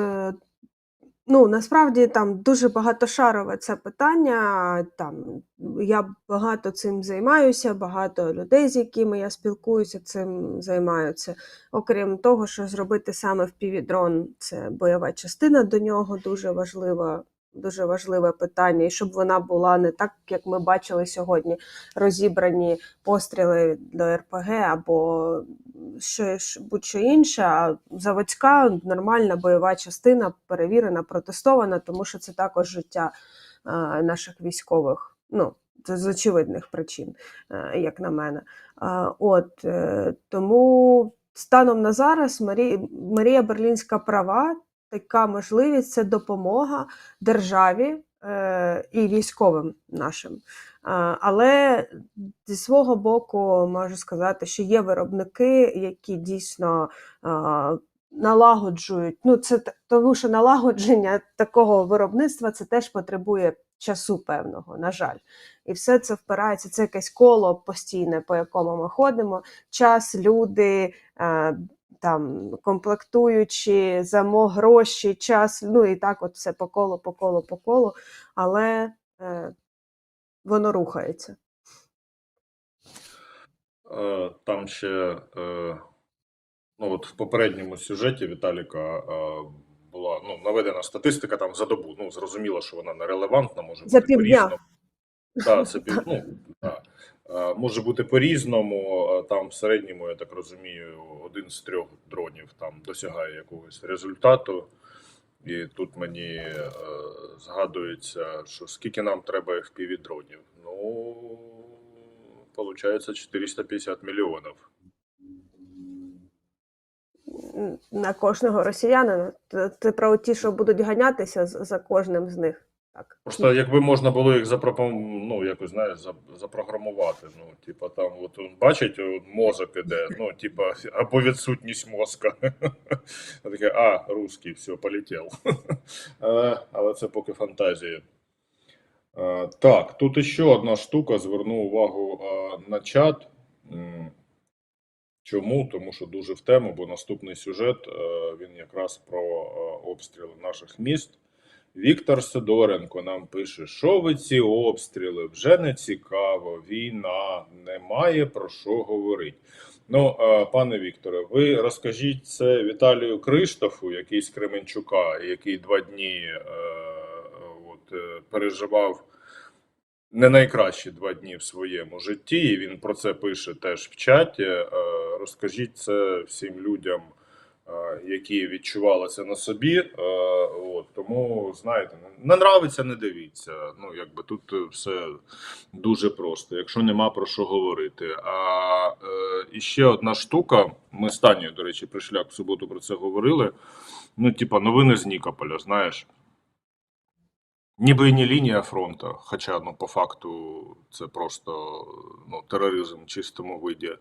насправді там дуже багатошарове це питання. Я багато цим займаюся, багато людей, з якими я спілкуюся, цим займаються. Окрім того, що зробити саме FPV-дрон – це бойова частина до нього, дуже важливе питання, і щоб вона була не так, як ми бачили сьогодні, розібрані постріли до РПГ або будь-що інше, а заводська, нормальна бойова частина, перевірена, протестована, тому що це також життя наших військових, це з очевидних причин, як на мене. Тому станом на зараз Марія Берлінська права, така можливість – це допомога державі і військовим нашим. Але зі свого боку можу сказати, що є виробники, які дійсно налагоджують, тому що налагодження такого виробництва це теж потребує часу певного, на жаль. І все це впирається, це якесь коло постійне, по якому ми ходимо. Час, люди, комплектуючі, гроші, час, і так от все по колу, але воно рухається. Там ще в попередньому сюжеті Віталіка була наведена статистика там за добу. Зрозуміло, що вона нерелевантна, може бути За півдня. Може бути по-різному. Там в середньому, я так розумію, 1 з 3 дронів там досягає якогось результату. І тут мені згадується, що скільки нам треба FPV-дронів. Получається 450 мільйонів. На кожного росіянина. Це про ті, що будуть ганятися за кожним з них. Так. Просто якби можна було їх запрограмувати. Там, бачить, мозок іде, або відсутність мозка. Таке, русський, все, полетів. Але це поки фантазія. Так, тут ще одна штука, зверну увагу на чат. Чому? Тому що дуже в тему, бо наступний сюжет, він якраз про обстріли наших міст. Віктор Сидоренко нам пише, що ви ці обстріли, вже не цікаво, війна, немає про що говорити. Пане Вікторе, ви розкажіть це Віталію Криштофу, який з Кременчука, який 2 дні переживав не найкращі 2 дні в своєму житті, і він про це пише теж в чаті. Розкажіть це всім людям, які відчували це на собі, тому Тому, знаєте, не нравиться, не дивіться. Ну, якби тут все дуже просто, якщо нема про що говорити. І ще одна штука, ми з Танією, до речі, прийшли в суботу про це говорили. Ну, типа, новини з Нікополя, знаєш. Ніби і не лінія фронту, хоча, ну, по факту, це просто ну, тероризм в чистому виді.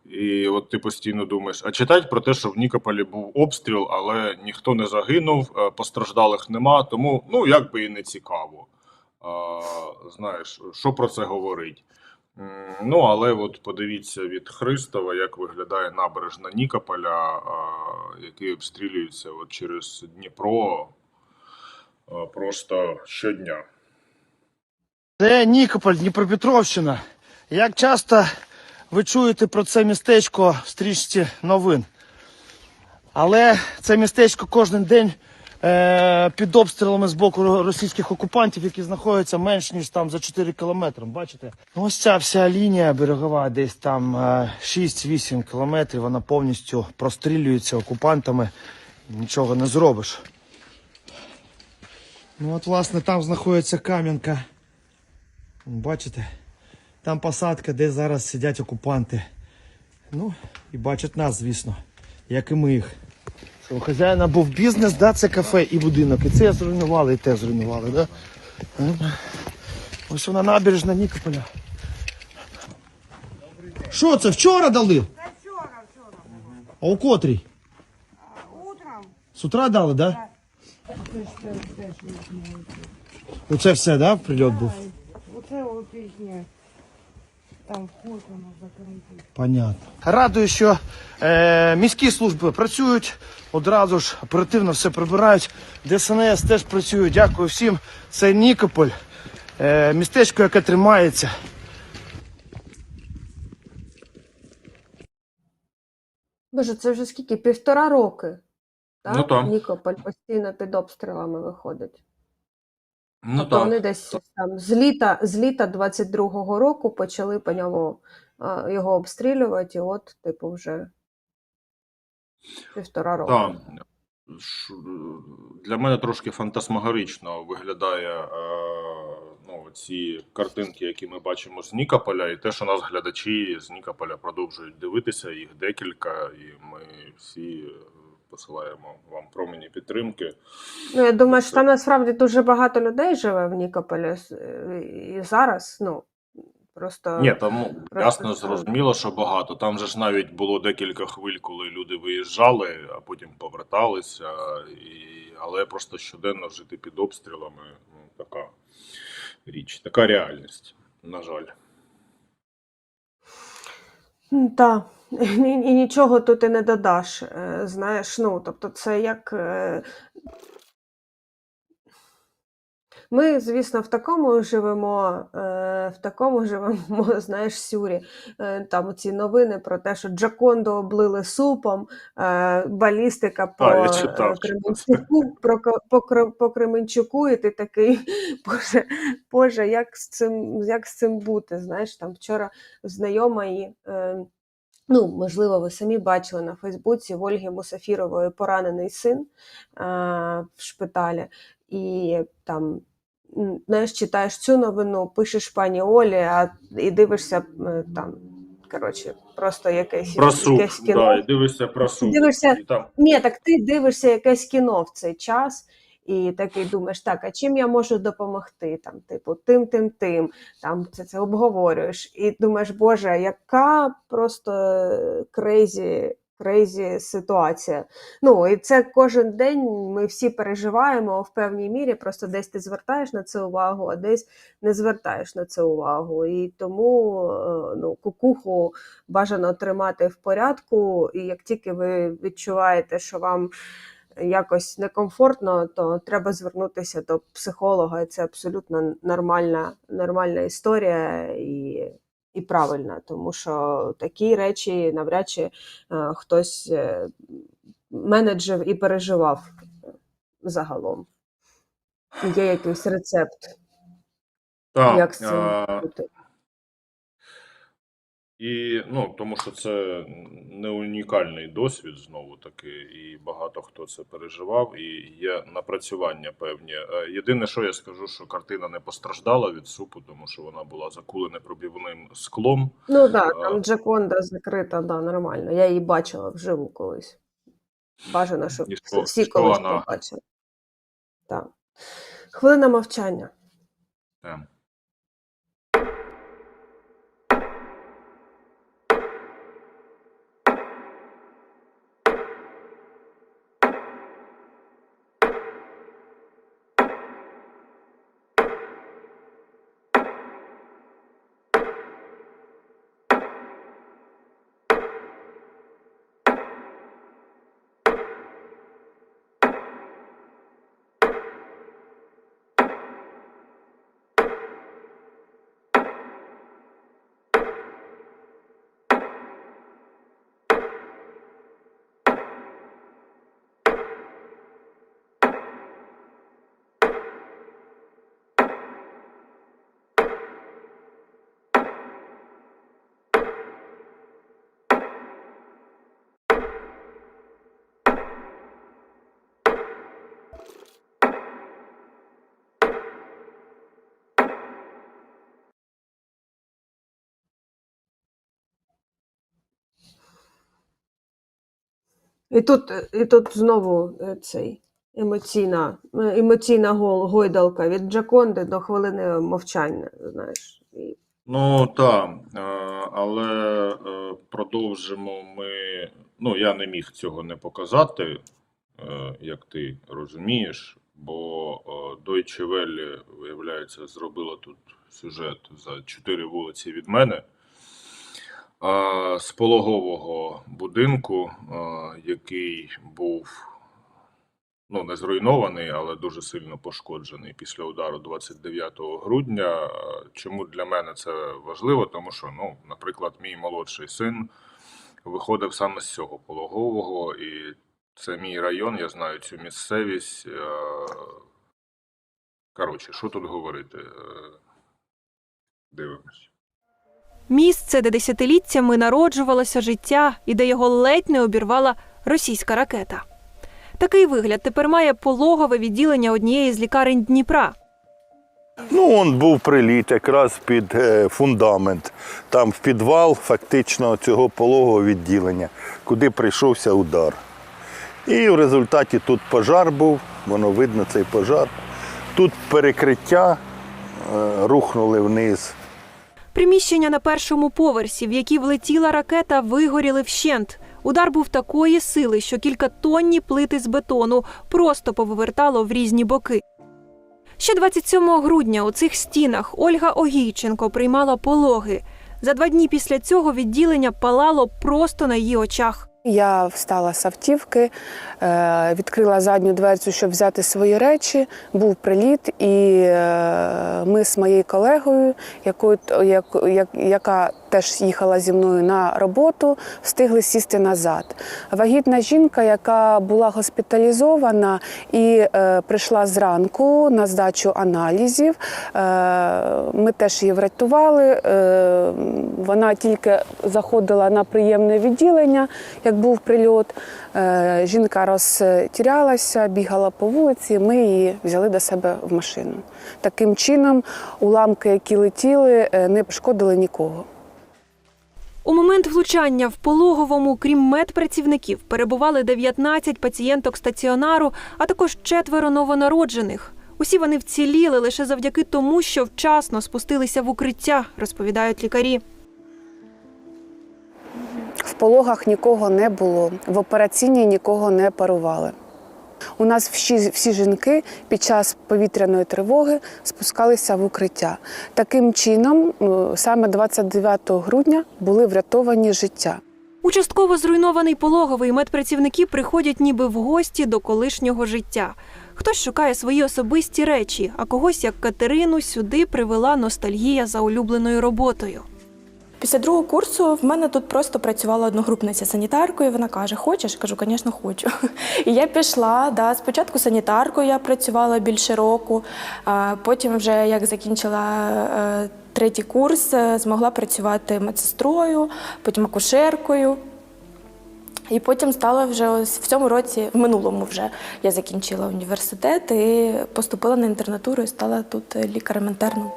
І от ти постійно думаєш, а читать про те, що в Нікополі був обстріл, але ніхто не загинув, постраждалих нема, тому, ну, якби і не цікаво. Знаєш, що про це говорить? Ну, але от подивіться від Христова, як виглядає набережна Нікополя, який обстрілюється от через Дніпро просто щодня. Це Нікополь, Дніпропетровщина. Як часто ви чуєте про це містечко в стрічці новин? Але це містечко кожен день під обстрілами з боку російських окупантів, які знаходяться менш ніж там за 4 кілометри. Бачите? Ось ця вся лінія берегова, десь там 6-8 кілометрів, вона повністю прострілюється окупантами. Нічого не зробиш. Ну от, власне, там знаходиться Кам'янка. Бачите? Там посадка, де зараз сидять окупанти. Ну, і бачать нас, звісно, як і ми їх. Що у хазяїна був бізнес, да, це кафе і будинок. І це зруйнували, і те зруйнували, да? Ось вона набережна Нікополя. Що це, вчора дали? Вчора. А у котрій? Утром. З утра дали, да? Оце все, да, прильот був? Оце от їхнє. Там вход воно закритий. Понятно. Радую, що міські служби працюють, одразу ж оперативно все прибирають. ДСНС теж працює. Дякую всім. Це Нікополь, містечко, яке тримається. Боже, це вже скільки? 1,5 роки. Так? Ну, так. Нікополь постійно під обстрілами виходить. Ну, Тобто вони десь там з літа 22-го року почали по ньому його обстрілювати, і от, типу, вже 1,5 року. Так. Для мене трошки фантасмагорично виглядає ну, ці картинки, які ми бачимо з Нікополя, і те, що нас глядачі з Нікополя продовжують дивитися, їх декілька, і ми всі посилаємо вам промені підтримки. Ну, я думаю, що там насправді дуже багато людей живе в Нікополі і зараз, ну, просто... Ні, там ясно, зрозуміло, що багато. Там же ж навіть було декілька хвиль, коли люди виїжджали, а потім поверталися. Але просто щоденно жити під обстрілами, ну, така річ, така реальність, на жаль. Так, і нічого тут і не додаш, знаєш, ну, тобто це як... Ми, звісно, в такому живемо, знаєш, сюрі. Там ці новини про те, що Джоконду облили супом, балістика по Кременчуку, і ти такий, боже, як з цим бути, знаєш, там вчора знайома і... Ну, можливо, ви самі бачили на Фейсбуці в Ольги Мусафірової поранений син в шпиталі, і там, знаєш, читаєш цю новину, пишеш пані Олі, і дивишся там, коротше, просто якесь кіно. Да, і дивишся про суд. Ні, так ти дивишся якесь кіно в цей час, і такий думаєш, так, а чим я можу допомогти? Там, типу, тим, там це обговорюєш. І думаєш, боже, яка просто крейзі ситуація. Ну, і це кожен день ми всі переживаємо в певній мірі, просто десь ти звертаєш на це увагу, а десь не звертаєш на це увагу. І тому, ну, кукуху бажано тримати в порядку, і як тільки ви відчуваєте, що вам якось некомфортно, то треба звернутися до психолога, і це абсолютно нормальна історія і правильна, тому що такі речі навряд чи хтось менеджив і переживав загалом. Є якийсь рецепт, як з цим бути. І, тому що це не унікальний досвід, знову таки, і багато хто це переживав, і є напрацювання певні. Єдине, що я скажу, що картина не постраждала від супу, тому що вона була закулена пробивним склом. Ну так, там Джаконда закрита, да, нормально. Я її бачила вживу колись. Бажано, щоб І що- всі що колись вона? побачили. Так. Хвилина мовчання. Ем. І тут знову цей емоційна гойдалка від Джаконди до хвилини мовчання, знаєш. Так, але продовжимо ми. Я не міг цього не показати, як ти розумієш, бо Deutsche Welle, виявляється, зробила тут сюжет за 4 вулиці від мене. З пологового будинку, який був не зруйнований, але дуже сильно пошкоджений після удару 29 грудня. Чому для мене це важливо? Тому що, наприклад, мій молодший син виходив саме з цього пологового, і це мій район, я знаю цю місцевість. Коротше, що тут говорити? Дивимось. Місце, де десятиліттями народжувалося життя і де його ледь не обірвала російська ракета. Такий вигляд тепер має пологове відділення однієї з лікарень Дніпра. Он був приліт якраз під фундамент. Там в підвал фактично цього пологового відділення, куди прийшовся удар. І в результаті тут пожар був, воно видно цей пожар. Тут перекриття, рухнули вниз. Приміщення на першому поверсі, в які влетіла ракета, вигоріли вщент. Удар був такої сили, що кількатонні плити з бетону просто повивертало в різні боки. Ще 27 грудня у цих стінах Ольга Огійченко приймала пологи. За 2 дні після цього відділення палало просто на її очах. Я встала з автівки, відкрила задню дверцю, щоб взяти свої речі. Був приліт, і ми з моєю колегою, яка теж їхала зі мною на роботу, встигли сісти назад. Вагітна жінка, яка була госпіталізована і прийшла зранку на здачу аналізів, ми теж її врятували. Вона тільки заходила на прийомне відділення, як був прильот. Жінка розтірялася, бігала по вулиці, ми її взяли до себе в машину. Таким чином, уламки, які летіли, не пошкодили нікого. У момент влучання в пологовому, крім медпрацівників, перебували 19 пацієнток стаціонару, а також 4 новонароджених. Усі вони вціліли лише завдяки тому, що вчасно спустилися в укриття, розповідають лікарі. В пологах нікого не було, в операційній нікого не парували. У нас всі жінки під час повітряної тривоги спускалися в укриття. Таким чином, саме 29 грудня були врятовані життя. У частково зруйнований пологовий медпрацівники приходять ніби в гості до колишнього життя. Хтось шукає свої особисті речі, а когось, як Катерину, сюди привела ностальгія за улюбленою роботою. Після другого курсу в мене тут просто працювала одногрупниця санітаркою, вона каже, хочеш? Кажу, звісно, хочу. І я пішла, да, спочатку санітаркою я працювала більше року, а потім вже як закінчила третій курс, змогла працювати медсестрою, потім акушеркою. І потім стала вже ось в цьому році, в минулому вже, я закінчила університет і поступила на інтернатуру і стала тут лікарем-інтерном.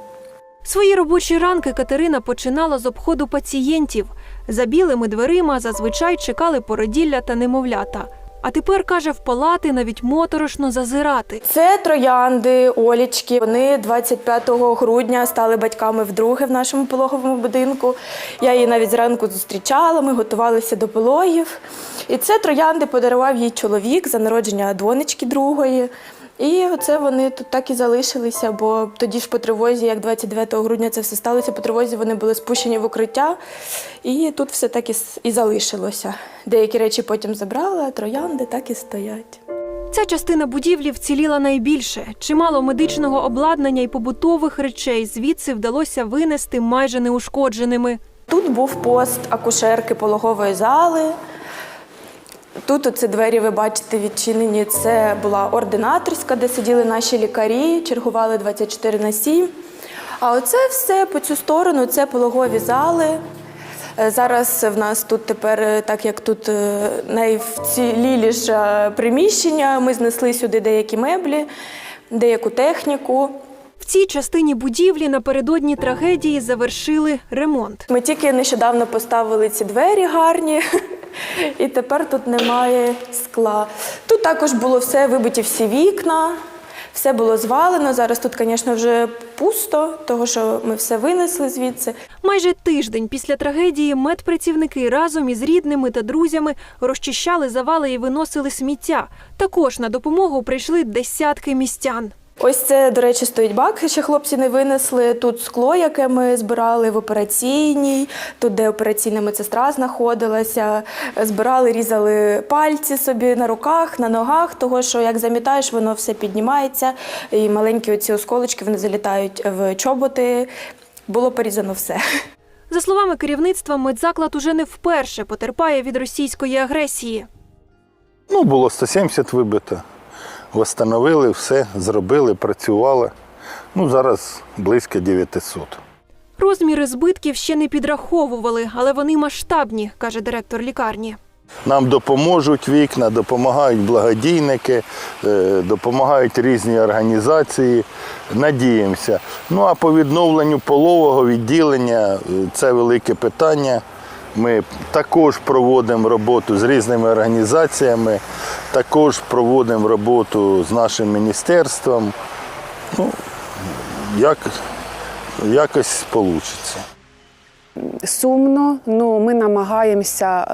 Свої робочі ранки Катерина починала з обходу пацієнтів. За білими дверима зазвичай чекали породілля та немовлята. А тепер, каже, в палати навіть моторошно зазирати. Це троянди, Олічки. Вони 25 грудня стали батьками вдруге в нашому пологовому будинку. Я її навіть зранку зустрічала, ми готувалися до пологів. І це троянди подарував їй чоловік за народження донечки другої. І оце вони тут так і залишилися, бо тоді ж по тривозі, як 29 грудня це все сталося, по тривозі вони були спущені в укриття, і тут все так і залишилося. Деякі речі потім забрали, а троянди так і стоять. Ця частина будівлі вціліла найбільше. Чимало медичного обладнання і побутових речей звідси вдалося винести майже неушкодженими. Тут був пост акушерки пологової зали. Тут оці двері, ви бачите, відчинені. Це була ординаторська, де сиділи наші лікарі, чергували 24/7. А оце все по цю сторону, це пологові зали. Зараз в нас тут тепер, так як тут найвціліліше приміщення, ми знесли сюди деякі меблі, деяку техніку. В цій частині будівлі напередодні трагедії завершили ремонт. Ми тільки нещодавно поставили ці двері гарні, і тепер тут немає скла. Тут також було все, вибиті всі вікна, все було звалено. Зараз тут, звісно, вже пусто, тому що ми все винесли звідси. Майже тиждень після трагедії медпрацівники разом із рідними та друзями розчищали завали і виносили сміття. Також на допомогу прийшли десятки містян. Ось це, до речі, стоїть бак, ще хлопці не винесли. Тут скло, яке ми збирали в операційній, тут, де операційна медсестра знаходилася. Збирали, різали пальці собі на руках, на ногах, того що як замітаєш, воно все піднімається. І маленькі оці осколочки, вони залітають в чоботи. Було порізано все. За словами керівництва, медзаклад уже не вперше потерпає від російської агресії. Було 170 вибито. Восстановили все, зробили, працювали. Зараз близько 900. Розміри збитків ще не підраховували, але вони масштабні, каже директор лікарні. Нам допоможуть вікна, допомагають благодійники, допомагають різні організації. Надіємося. А по відновленню пологового відділення – це велике питання. Ми також проводимо роботу з різними організаціями, також проводимо роботу з нашим міністерством. Якось вийде. Сумно, але ми намагаємося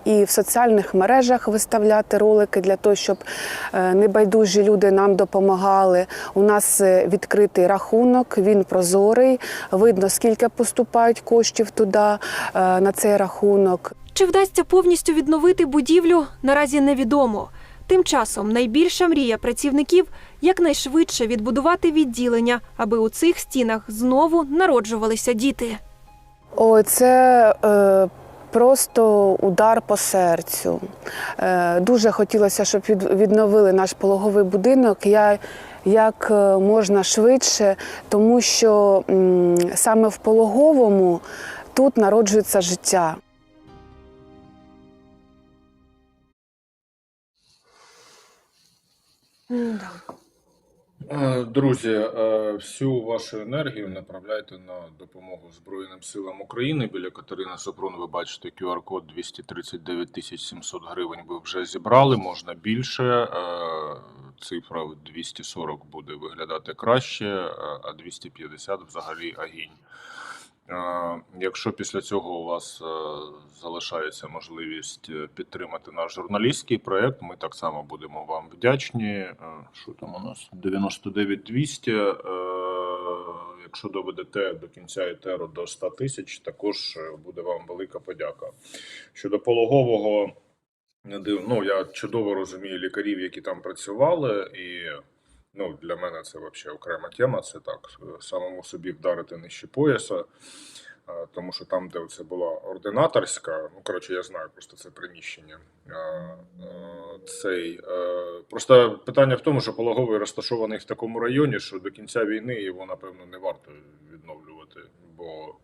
і в соціальних мережах виставляти ролики для того, щоб небайдужі люди нам допомагали. У нас відкритий рахунок, він прозорий, видно, скільки поступають коштів туди, на цей рахунок. Чи вдасться повністю відновити будівлю, наразі невідомо. Тим часом найбільша мрія працівників – якнайшвидше відбудувати відділення, аби у цих стінах знову народжувалися діти. Це просто удар по серцю. Дуже хотілося, щоб відновили наш пологовий будинок як можна швидше, тому що саме в пологовому тут народжується життя. Друзі, всю вашу енергію направляйте на допомогу Збройним силам України. Біля Катерини Супрун ви бачите QR-код 239 700 гривень ви вже зібрали, можна більше. Цифра 240 буде виглядати краще, а 250 взагалі агінь. Якщо після цього у вас залишається можливість підтримати наш журналістський проєкт, ми так само будемо вам вдячні. Що там у нас? 99 200. Якщо доведете до кінця етеру до 100 тисяч, також буде вам велика подяка. Щодо пологового, я чудово розумію лікарів, які там працювали, і для мене це взагалі окрема тема, це так, самому собі вдарити нижче пояса. тому що там, де це була ординаторська, ну, коротше, я знаю просто це приміщення. Просто питання в тому, що Пологовий розташований в такому районі, що до кінця війни його, напевно, не варто відновлювати, бо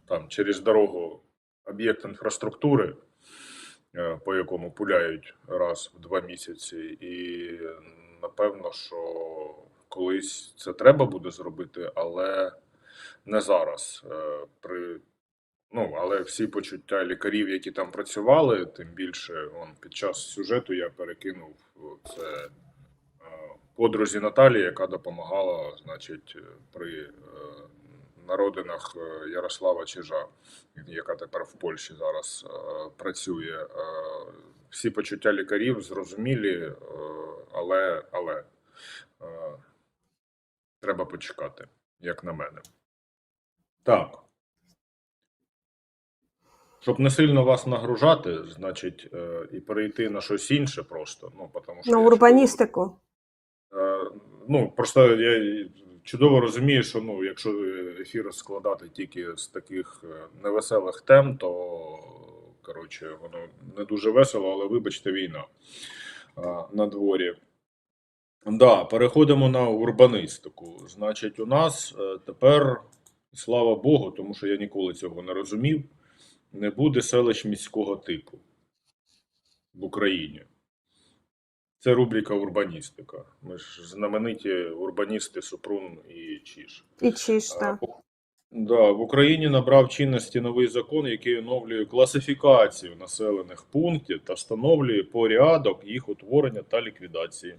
там через дорогу об'єкт інфраструктури, по якому пуляють раз в 2 місяці, і напевно, що колись це треба буде зробити, але не зараз. Але всі почуття лікарів, які там працювали, тим більше під час сюжету я перекинув це подрузі Наталі, яка допомагала, значить, при народинах Ярослава Чижа, яка тепер в Польщі зараз працює. Всі почуття лікарів зрозумілі, але треба почекати, як на мене. Так. Щоб не сильно вас нагружати, значить, і перейти на щось інше просто. Тому що На урбаністику. Просто я чудово розумію, що якщо ефір складати тільки з таких невеселих тем, то, коротше, воно не дуже весело, але вибачте, війна на дворі. Да, переходимо на урбаністику. Значить, у нас тепер, слава Богу, тому що я ніколи цього не розумів, не буде селищ міського типу в Україні. Це рубрика урбаністика. Ми ж знамениті урбаністи Супрун і Чиж. І Чиж, так. Да, в Україні набрав чинності новий закон, який оновлює класифікацію населених пунктів та встановлює порядок їх утворення та ліквідації.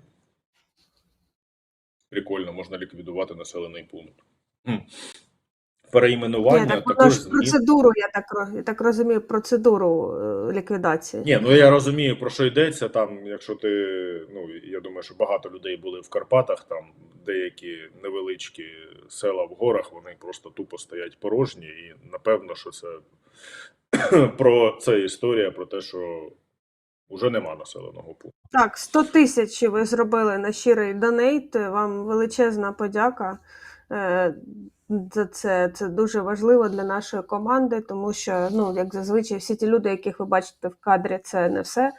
Прикольно, можна ліквідувати населений пункт. Перейменування також змін. Процедуру, я так розумію, процедуру ліквідації. Ні, я розумію, про що йдеться. Там, якщо ти, я думаю, що багато людей були в Карпатах, там деякі невеличкі села в горах, вони просто тупо стоять порожні, і напевно, що це це історія про те, що вже нема населеного пункту. Так, 100 тисяч ви зробили на щирий донейт, вам величезна подяка. Це дуже важливо для нашої команди, тому що, як зазвичай, всі ті люди, яких ви бачите в кадрі, це не все.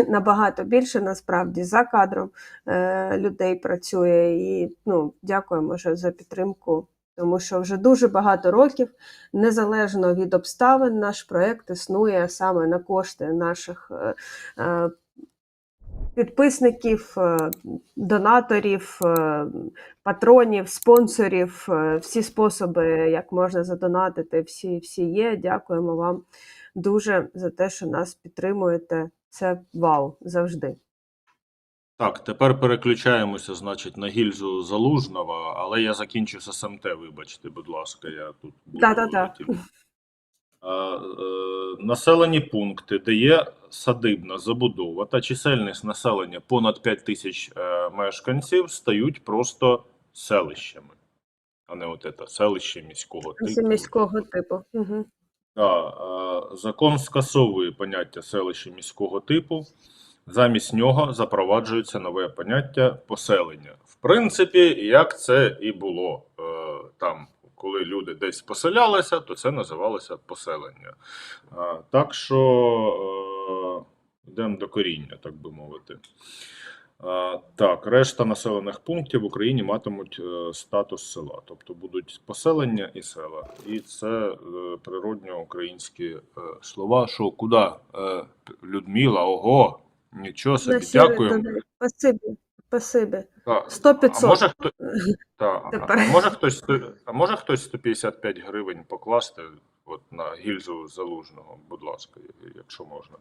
Набагато більше, насправді, за кадром людей працює. І, дякуємо вже за підтримку, тому що вже дуже багато років, незалежно від обставин, наш проєкт існує саме на кошти наших підписників, донаторів, патронів, спонсорів, всі способи, як можна задонатити, всі є. Дякуємо вам дуже за те, що нас підтримуєте. Це вау, завжди. Так, тепер переключаємося, значить, на гільзу Залужного, але я закінчу з СМТ, вибачте, будь ласка, я тут буду. Так. Населені пункти, де є садибна забудова та чисельність населення понад 5 тисяч мешканців, стають просто селищами, а не селище міського типу. Це міського типу. Угу. Закон скасовує поняття селище міського типу, замість нього запроваджується нове поняття поселення. В принципі, як це і було там. Коли люди десь поселялися, то це називалося поселення. Так що йдемо до коріння, так би мовити. Так, решта населених пунктів в Україні матимуть статус села. Тобто будуть поселення і села. І це природньо українські слова. Що, куди? Людмила, ого, нічого собі, дякуємо. Спасибі. 100-500. А може хтось 155 гривень покласти на гільзу Залужного, будь ласка, якщо можна.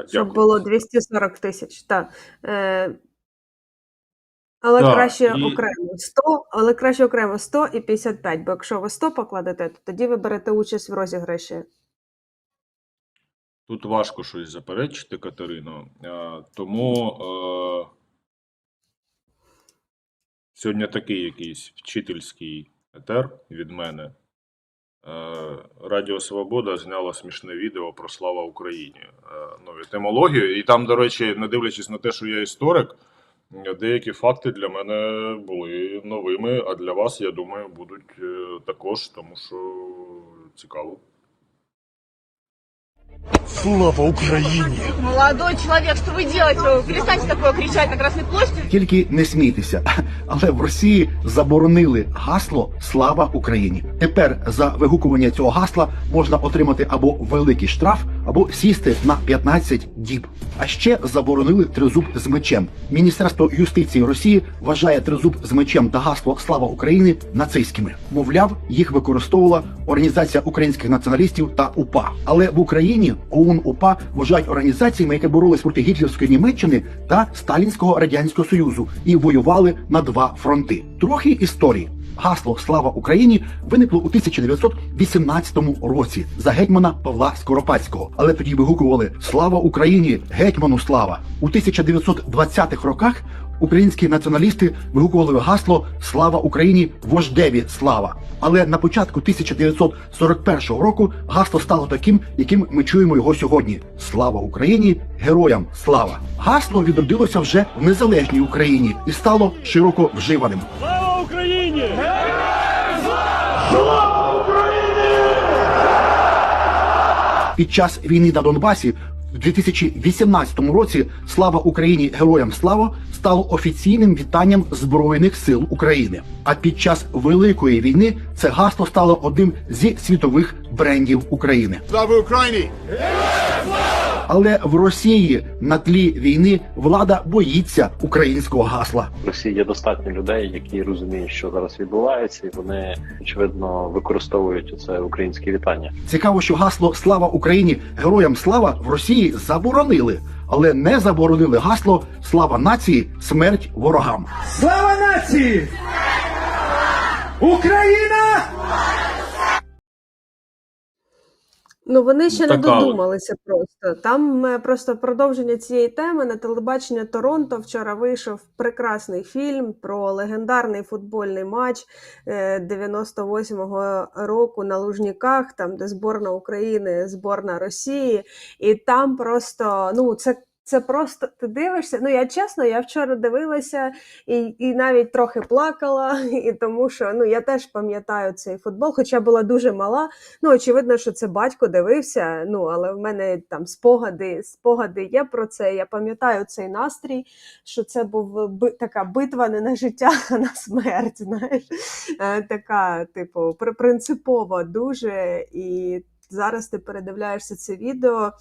Щоб було 240 тисяч, так. Але краще окремо 100, але краще окремо 100 і 55, бо якщо ви 100 покладете, то тоді ви берете участь в розіграші. Тут важко щось заперечити, Катерино, тому сьогодні такий якийсь вчительський етер від мене. Радіо Свобода зняло смішне відео про «Слава Україні». Етимологію. І там, до речі, не дивлячись на те, що я історик, Деякі факти для мене були новими, а для вас, я думаю, будуть також, тому що цікаво. Слава Україні! Молодой чоловік, що ви робите? Перестаньте такое кричати на Красній площаді. Тільки не смійтеся, але в Росії заборонили гасло «Слава Україні». Тепер за вигукування цього гасла можна отримати або великий штраф, або сісти на 15 діб. А ще заборонили тризуб з мечем. Міністерство юстиції Росії вважає тризуб з мечем та гасло «Слава Україні» нацистськими. Мовляв, їх використовувала Організація українських націоналістів та УПА. Але в Україні ОУН-УПА вважають організаціями, які боролись проти гітлерської Німеччини та Сталінського Радянського Союзу і воювали на два фронти. Трохи історії. Гасло «Слава Україні» виникло у 1918 році за гетьмана Павла Скоропадського. Але тоді вигукували «Слава Україні! Гетьману слава!». У 1920-х роках українські націоналісти вигукували гасло «Слава Україні! Вождеві слава!». Але на початку 1941 року гасло стало таким, яким ми чуємо його сьогодні. «Слава Україні! Героям слава!». Гасло відродилося вже в незалежній Україні і стало широко вживаним. Слава Україні! Під час війни на Донбасі в 2018 році «Слава Україні! Героям слава!» стало офіційним вітанням Збройних сил України. А під час Великої війни це гасло стало одним зі світових брендів України. Слава Україні! Але в Росії на тлі війни влада боїться українського гасла. В Росії є достатньо людей, які розуміють, що зараз відбувається, і вони, очевидно, використовують це українське вітання. Цікаво, що гасло «Слава Україні! Героям слава!» в Росії заборонили, але не заборонили гасло «Слава нації! Смерть ворогам!». Слава нації! Україна! Ну, вони ще не Така от. додумалися просто. Там просто продовження цієї теми на телебачення Торонто вчора вийшов прекрасний фільм про легендарний футбольний матч 98-го року на Лужниках, там, де збірна України, збірна Росії. І там просто, ну, це просто, ти дивишся, ну я чесно, я вчора дивилася і навіть трохи плакала, і тому що, ну, я теж пам'ятаю цей футбол, хоча була дуже мала, ну, очевидно, що це батько дивився, ну, але в мене там спогади є про це, я пам'ятаю цей настрій, що це був така битва не на життя, а на смерть, знаєш, така, типу, принципова дуже, і зараз ти передивляєшся це відео,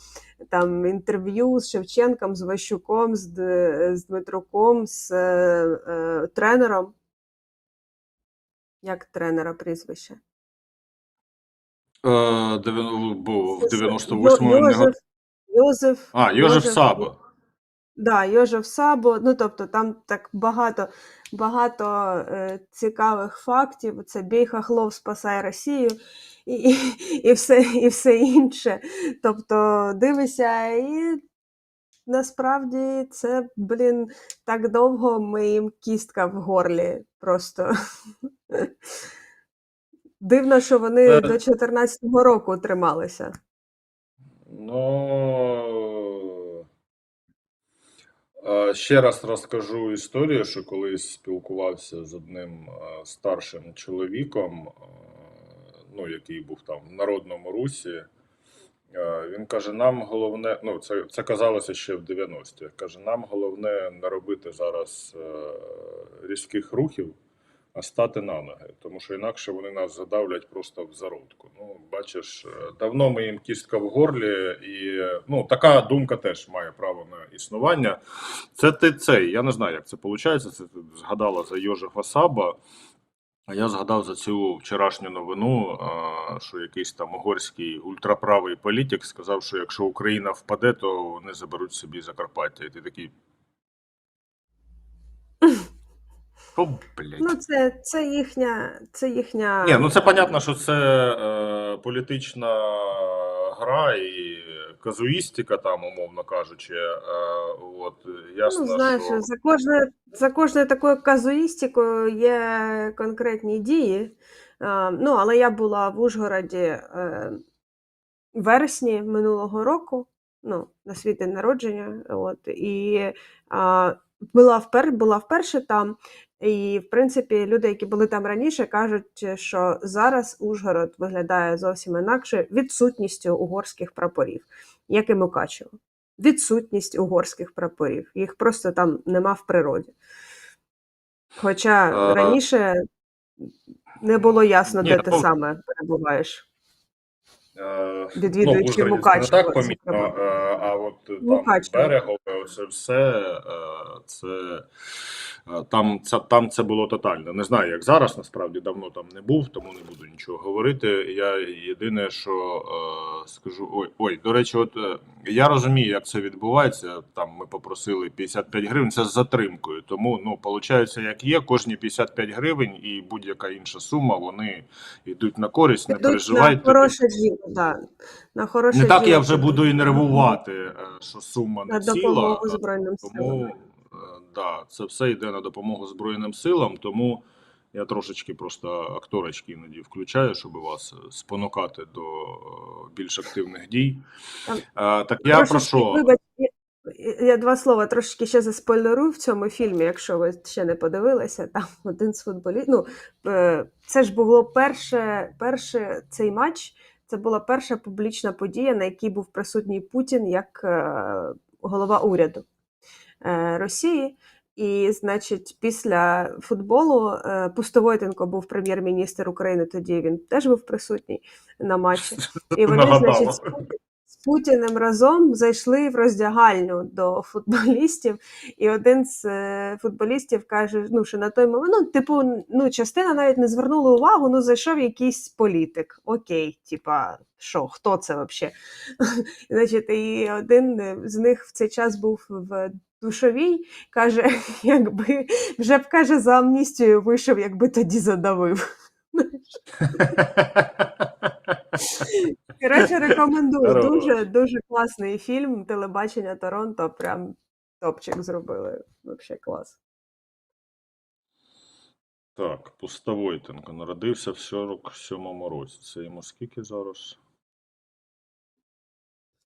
там інтерв'ю з Шевченком, з Ващуком, з Дмитруком, з тренером. Як тренера прізвище? Був в 98-му. Йожеф Сабо. Да, Йожеф Сабо, ну тобто там так багато цікавих фактів, це «Бій хохлов, спасай Росію» і все інше. Тобто дивишся, і насправді це, так довго моїм кістка в горлі просто. Дивно, що вони до 14-го року трималися. Ще раз розкажу історію, що колись спілкувався з одним старшим чоловіком, ну, який був там в Народному Русі. Він каже, нам головне, ну, це казалося ще в 90-ті, каже, нам головне не робити зараз різких рухів, а стати на ноги, тому що інакше вони нас задавлять просто в зародку. Ну, бачиш, давно ми їм кістка в горлі, і, ну, така думка теж має право на існування. Я не знаю, як це виходить, це ти згадала за Йожефа Саба, а я згадав за цю вчорашню новину, що якийсь там угорський ультраправий політик сказав, що якщо Україна впаде, то вони заберуть собі Закарпаття. І ти такий... О, блядь. Ну, це їхня... Ні, ну це понятно, що це політична гра і казуїстика, там, умовно кажучи. От, ясно, ну, знаєш, що... за кожною такою казуїстикою є конкретні дії. Ну, але я була в Ужгороді в вересні минулого року, ну, на свій день народження, от, і була вперше там. І, в принципі, люди, які були там раніше, кажуть, що зараз Ужгород виглядає зовсім інакше відсутністю угорських прапорів, як і Мукачево. Відсутність угорських прапорів. Їх просто там нема в природі. Хоча раніше не було ясно, Ні, де ти ну, саме перебуваєш, ну, відвідуючи Ужгородське не так Мукачево. помітно, а от там Мукачево. Берегове, це все, це там це було тотально. Не знаю, як зараз, насправді давно там не був, тому не буду нічого говорити. Я єдине, що скажу, до речі, я розумію, як це відбувається. Там ми попросили 55 гривень, це з затримкою. Тому, ну, виходить, як є, кожні 55 гривень і будь-яка інша сума, вони йдуть на користь, не Йдуть на переживайте. хороше діло, да. На хороше Не так діло я вже підуть. буду і нервувати, що сума На не ціла, допомогу Збройним силам. тому да, це все йде на допомогу Збройним силам, тому я трошечки просто акторочки іноді включаю, щоб вас спонукати до більш активних дій. Так я про Трошечки, що? вибач, я два слова трошки ще заспойлерую в цьому фільмі, якщо ви ще не подивилися, там один з футболістів, ну, це ж було перше цей матч, це була перша публічна подія, на якій був присутній Путін як голова уряду Росії. І, значить, після футболу Пустовойтенко був прем'єр-міністр України, тоді він теж був присутній на матчі. І вони, значить, з Путіним разом зайшли в роздягальню до футболістів, і один з футболістів каже, ну, що на той момент, ну, типу, ну, частина навіть не звернула увагу, ну, зайшов якийсь політик. Окей, типа, що, хто це взагалі? Значить, і один з них в цей час був в душовій, каже, якби, вже б, каже, за амністію вийшов, якби тоді задавив. Коротше, рекомендую. Хорош. Дуже, дуже класний фільм. Телебачення Торонто. Прям топчик зробили. Вообще клас. Так, Пустовойтенко народився в 47-му році. Це йому скільки зараз?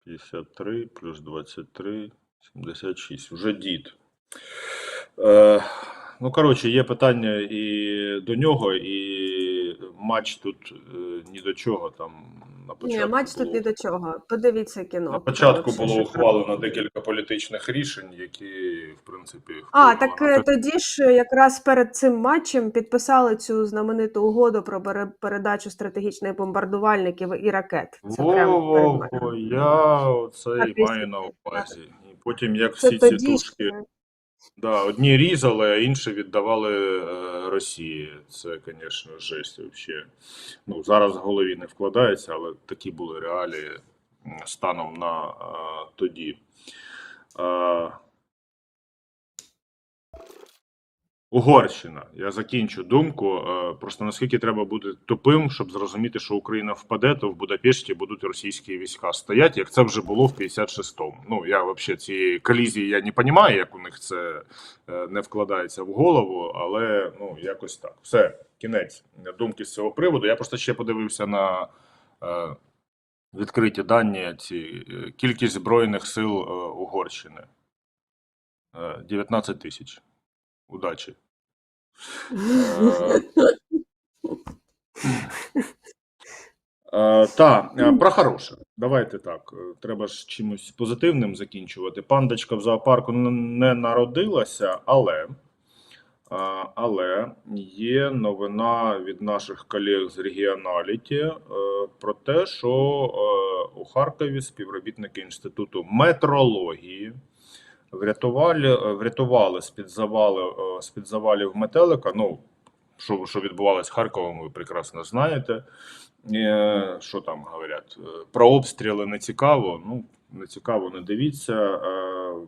53 плюс 23, 76. Уже дід. Ну, коротше, є питання і до нього, і матч тут ні до чого. Там на початку Ні, матч було, тут ні до чого. Подивіться кіно. на початку Вообще було шикарно. ухвалено декілька політичних рішень, які, в принципі, А, впливали так на тоді ж якраз перед цим матчем підписали цю знамениту угоду про передачу стратегічних бомбардувальників і ракет. Це прямо перед матчем. Во, я оце Так, і маю на увазі. І потім, як Це всі ці тоді тушки, ще. да, одні різали, а інші віддавали Росії. Це, звісно, жесть взагалі. Ну, зараз в голові не вкладається, але такі були реалії станом на тоді. Угорщина. Я закінчу думку. Просто наскільки треба бути тупим, щоб зрозуміти, що Україна впаде, то в Будапешті будуть російські війська стоять, як це вже було в 56-му. Ну, я взагалі цієї колізії я не розумію, як у них це не вкладається в голову, але ну, якось так. Все, кінець думки з цього приводу. Я просто ще подивився на відкриті дані, кількість Збройних сил Угорщини. 19 тисяч. Удачі. Про хороше. Давайте так. Треба ж чимось позитивним закінчувати. Пандочка в зоопарку не народилася, але є новина від наших колег з Регіоналіті про те, що у Харкові співробітники Інституту метрології врятували з-під завалів метелика. Ну, що відбувалось в Харкові, ви прекрасно знаєте. Що там говорять? Про обстріли не цікаво. Ну, не цікаво, не дивіться.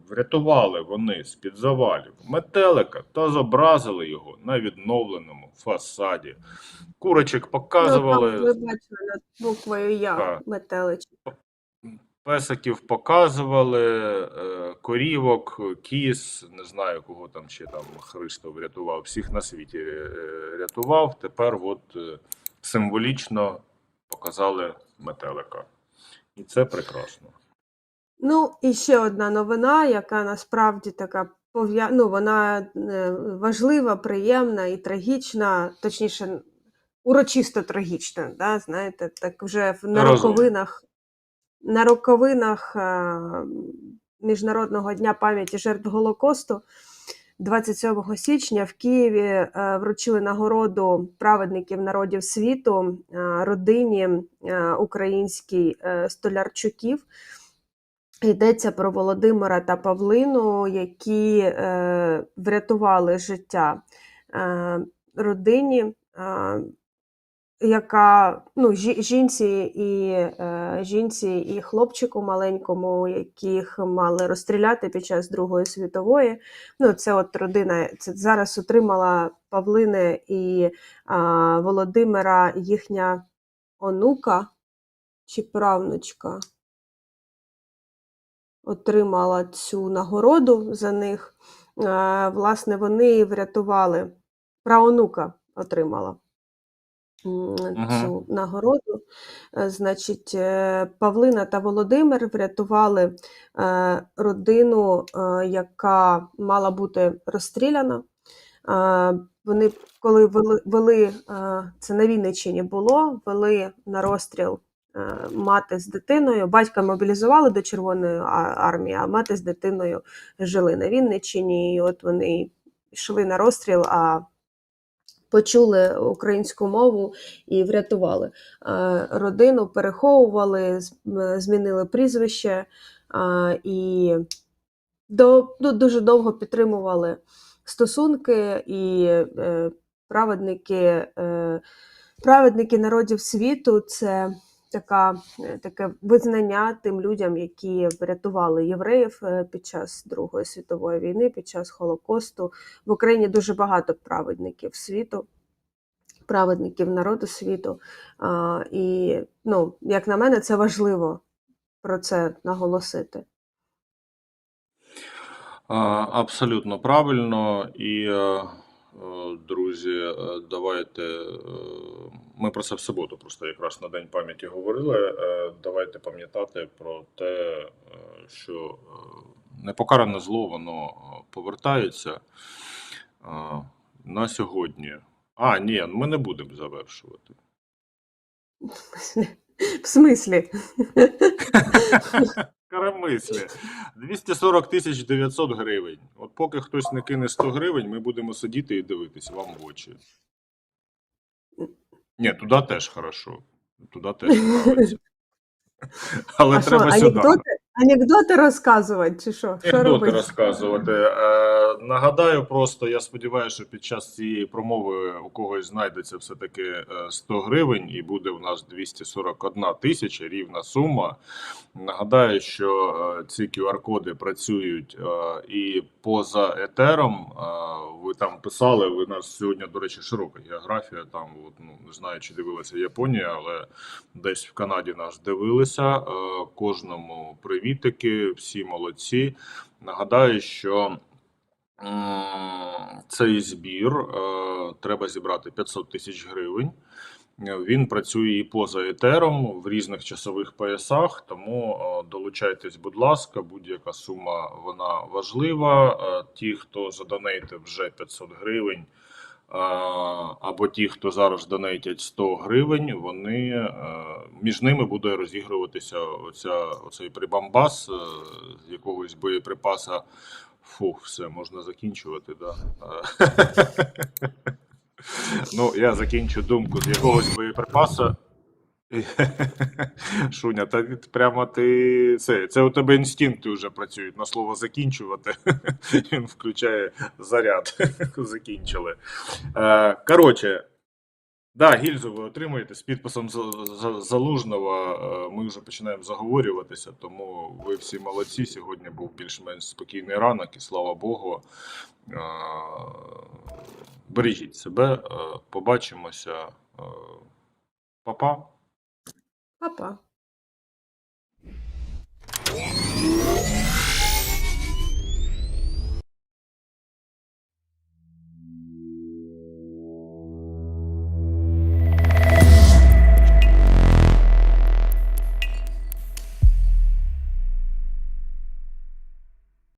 Врятували вони з-під завалів метелика та зобразили його на відновленому фасаді. Курочок показували. Ну, там ви бачили над буквою Я, Так. метеличі. Песиків показували, корівок, кіз, не знаю, кого там ще там Христов рятував, всіх на світі рятував. Тепер от символічно показали метелика. І це прекрасно. Ну, і ще одна новина, яка насправді така вона важлива, приємна і трагічна, точніше, урочисто трагічна, да, знаєте, так вже на роковинах Міжнародного дня пам'яті жертв Голокосту 27 січня в Києві вручили нагороду праведників народів світу родині українській Столярчуків. Йдеться про Володимира та Павлину, які врятували життя родині, яка, жінці і хлопчику маленькому, яких мали розстріляти під час Другої світової. Це от родина, це зараз отримала Павлини і Володимира їхня онука чи правнучка. Отримала цю нагороду за них. Власне, вони врятували, праонука отримала цю нагороду. Значить, Павлина та Володимир врятували родину, яка мала бути розстріляна. Вони, коли вели, це на Вінниччині було, вели на розстріл мати з дитиною. Батька мобілізували до Червоної армії, а мати з дитиною жили на Вінниччині. І от вони йшли на розстріл, а почули українську мову і врятували. Родину переховували, змінили прізвище і дуже довго підтримували стосунки, і праведники народів світу – це таке визнання тим людям, які врятували євреїв під час Другої світової війни, під час Голокосту. В Україні дуже багато праведників світу, праведників народу світу. І, як на мене, це важливо про це наголосити. Абсолютно правильно. І, друзі, давайте, ми про це в суботу просто якраз на День пам'яті говорили, давайте пам'ятати про те, що непокаране зло, воно повертається на сьогодні. Ні, ми не будемо завершувати. В смислі? Карамислі. 240 900 гривень. От поки хтось не кине 100 гривень, ми будемо сидіти і дивитися вам в очі. Ні, туди теж хорошо. Туди теж нравиться. Але треба сюди. Анекдоти розказувати, чи що? Анекдоти розказувати. Нагадаю просто, я сподіваюся, що під час цієї промови у когось знайдеться все-таки 100 гривень і буде у нас 241 тисяча, рівна сума. Нагадаю, що ці QR-коди працюють і поза етером. Ви там писали, ви нас сьогодні, до речі, широка географія, там, не знаю, чи дивилася Японія, але десь в Канаді нас дивилися. Кожному привітики, всі молодці. Нагадаю, що цей збір треба зібрати 500 тисяч гривень. Він працює і поза етером в різних часових поясах, тому долучайтесь, будь ласка, будь-яка сума вона важлива. Ті, хто задонейтив вже 500 гривень, або ті, хто зараз донейтять 100 гривень, між ними буде розігруватися оцей прибамбас з якогось боєприпаса. Все, можна закінчувати, да. Я закінчу думку з якогось боєприпаса. Шуня, прямо це у тебе інстинкти вже працюють на слово закінчувати. Він включає заряд. Закінчили. Коротше, гільзу ви отримуєте з підписом Залужного. Ми вже починаємо заговорюватися, тому ви всі молодці. Сьогодні був більш-менш спокійний ранок і слава Богу. Бережіть себе, побачимося. Па-па. Па-па.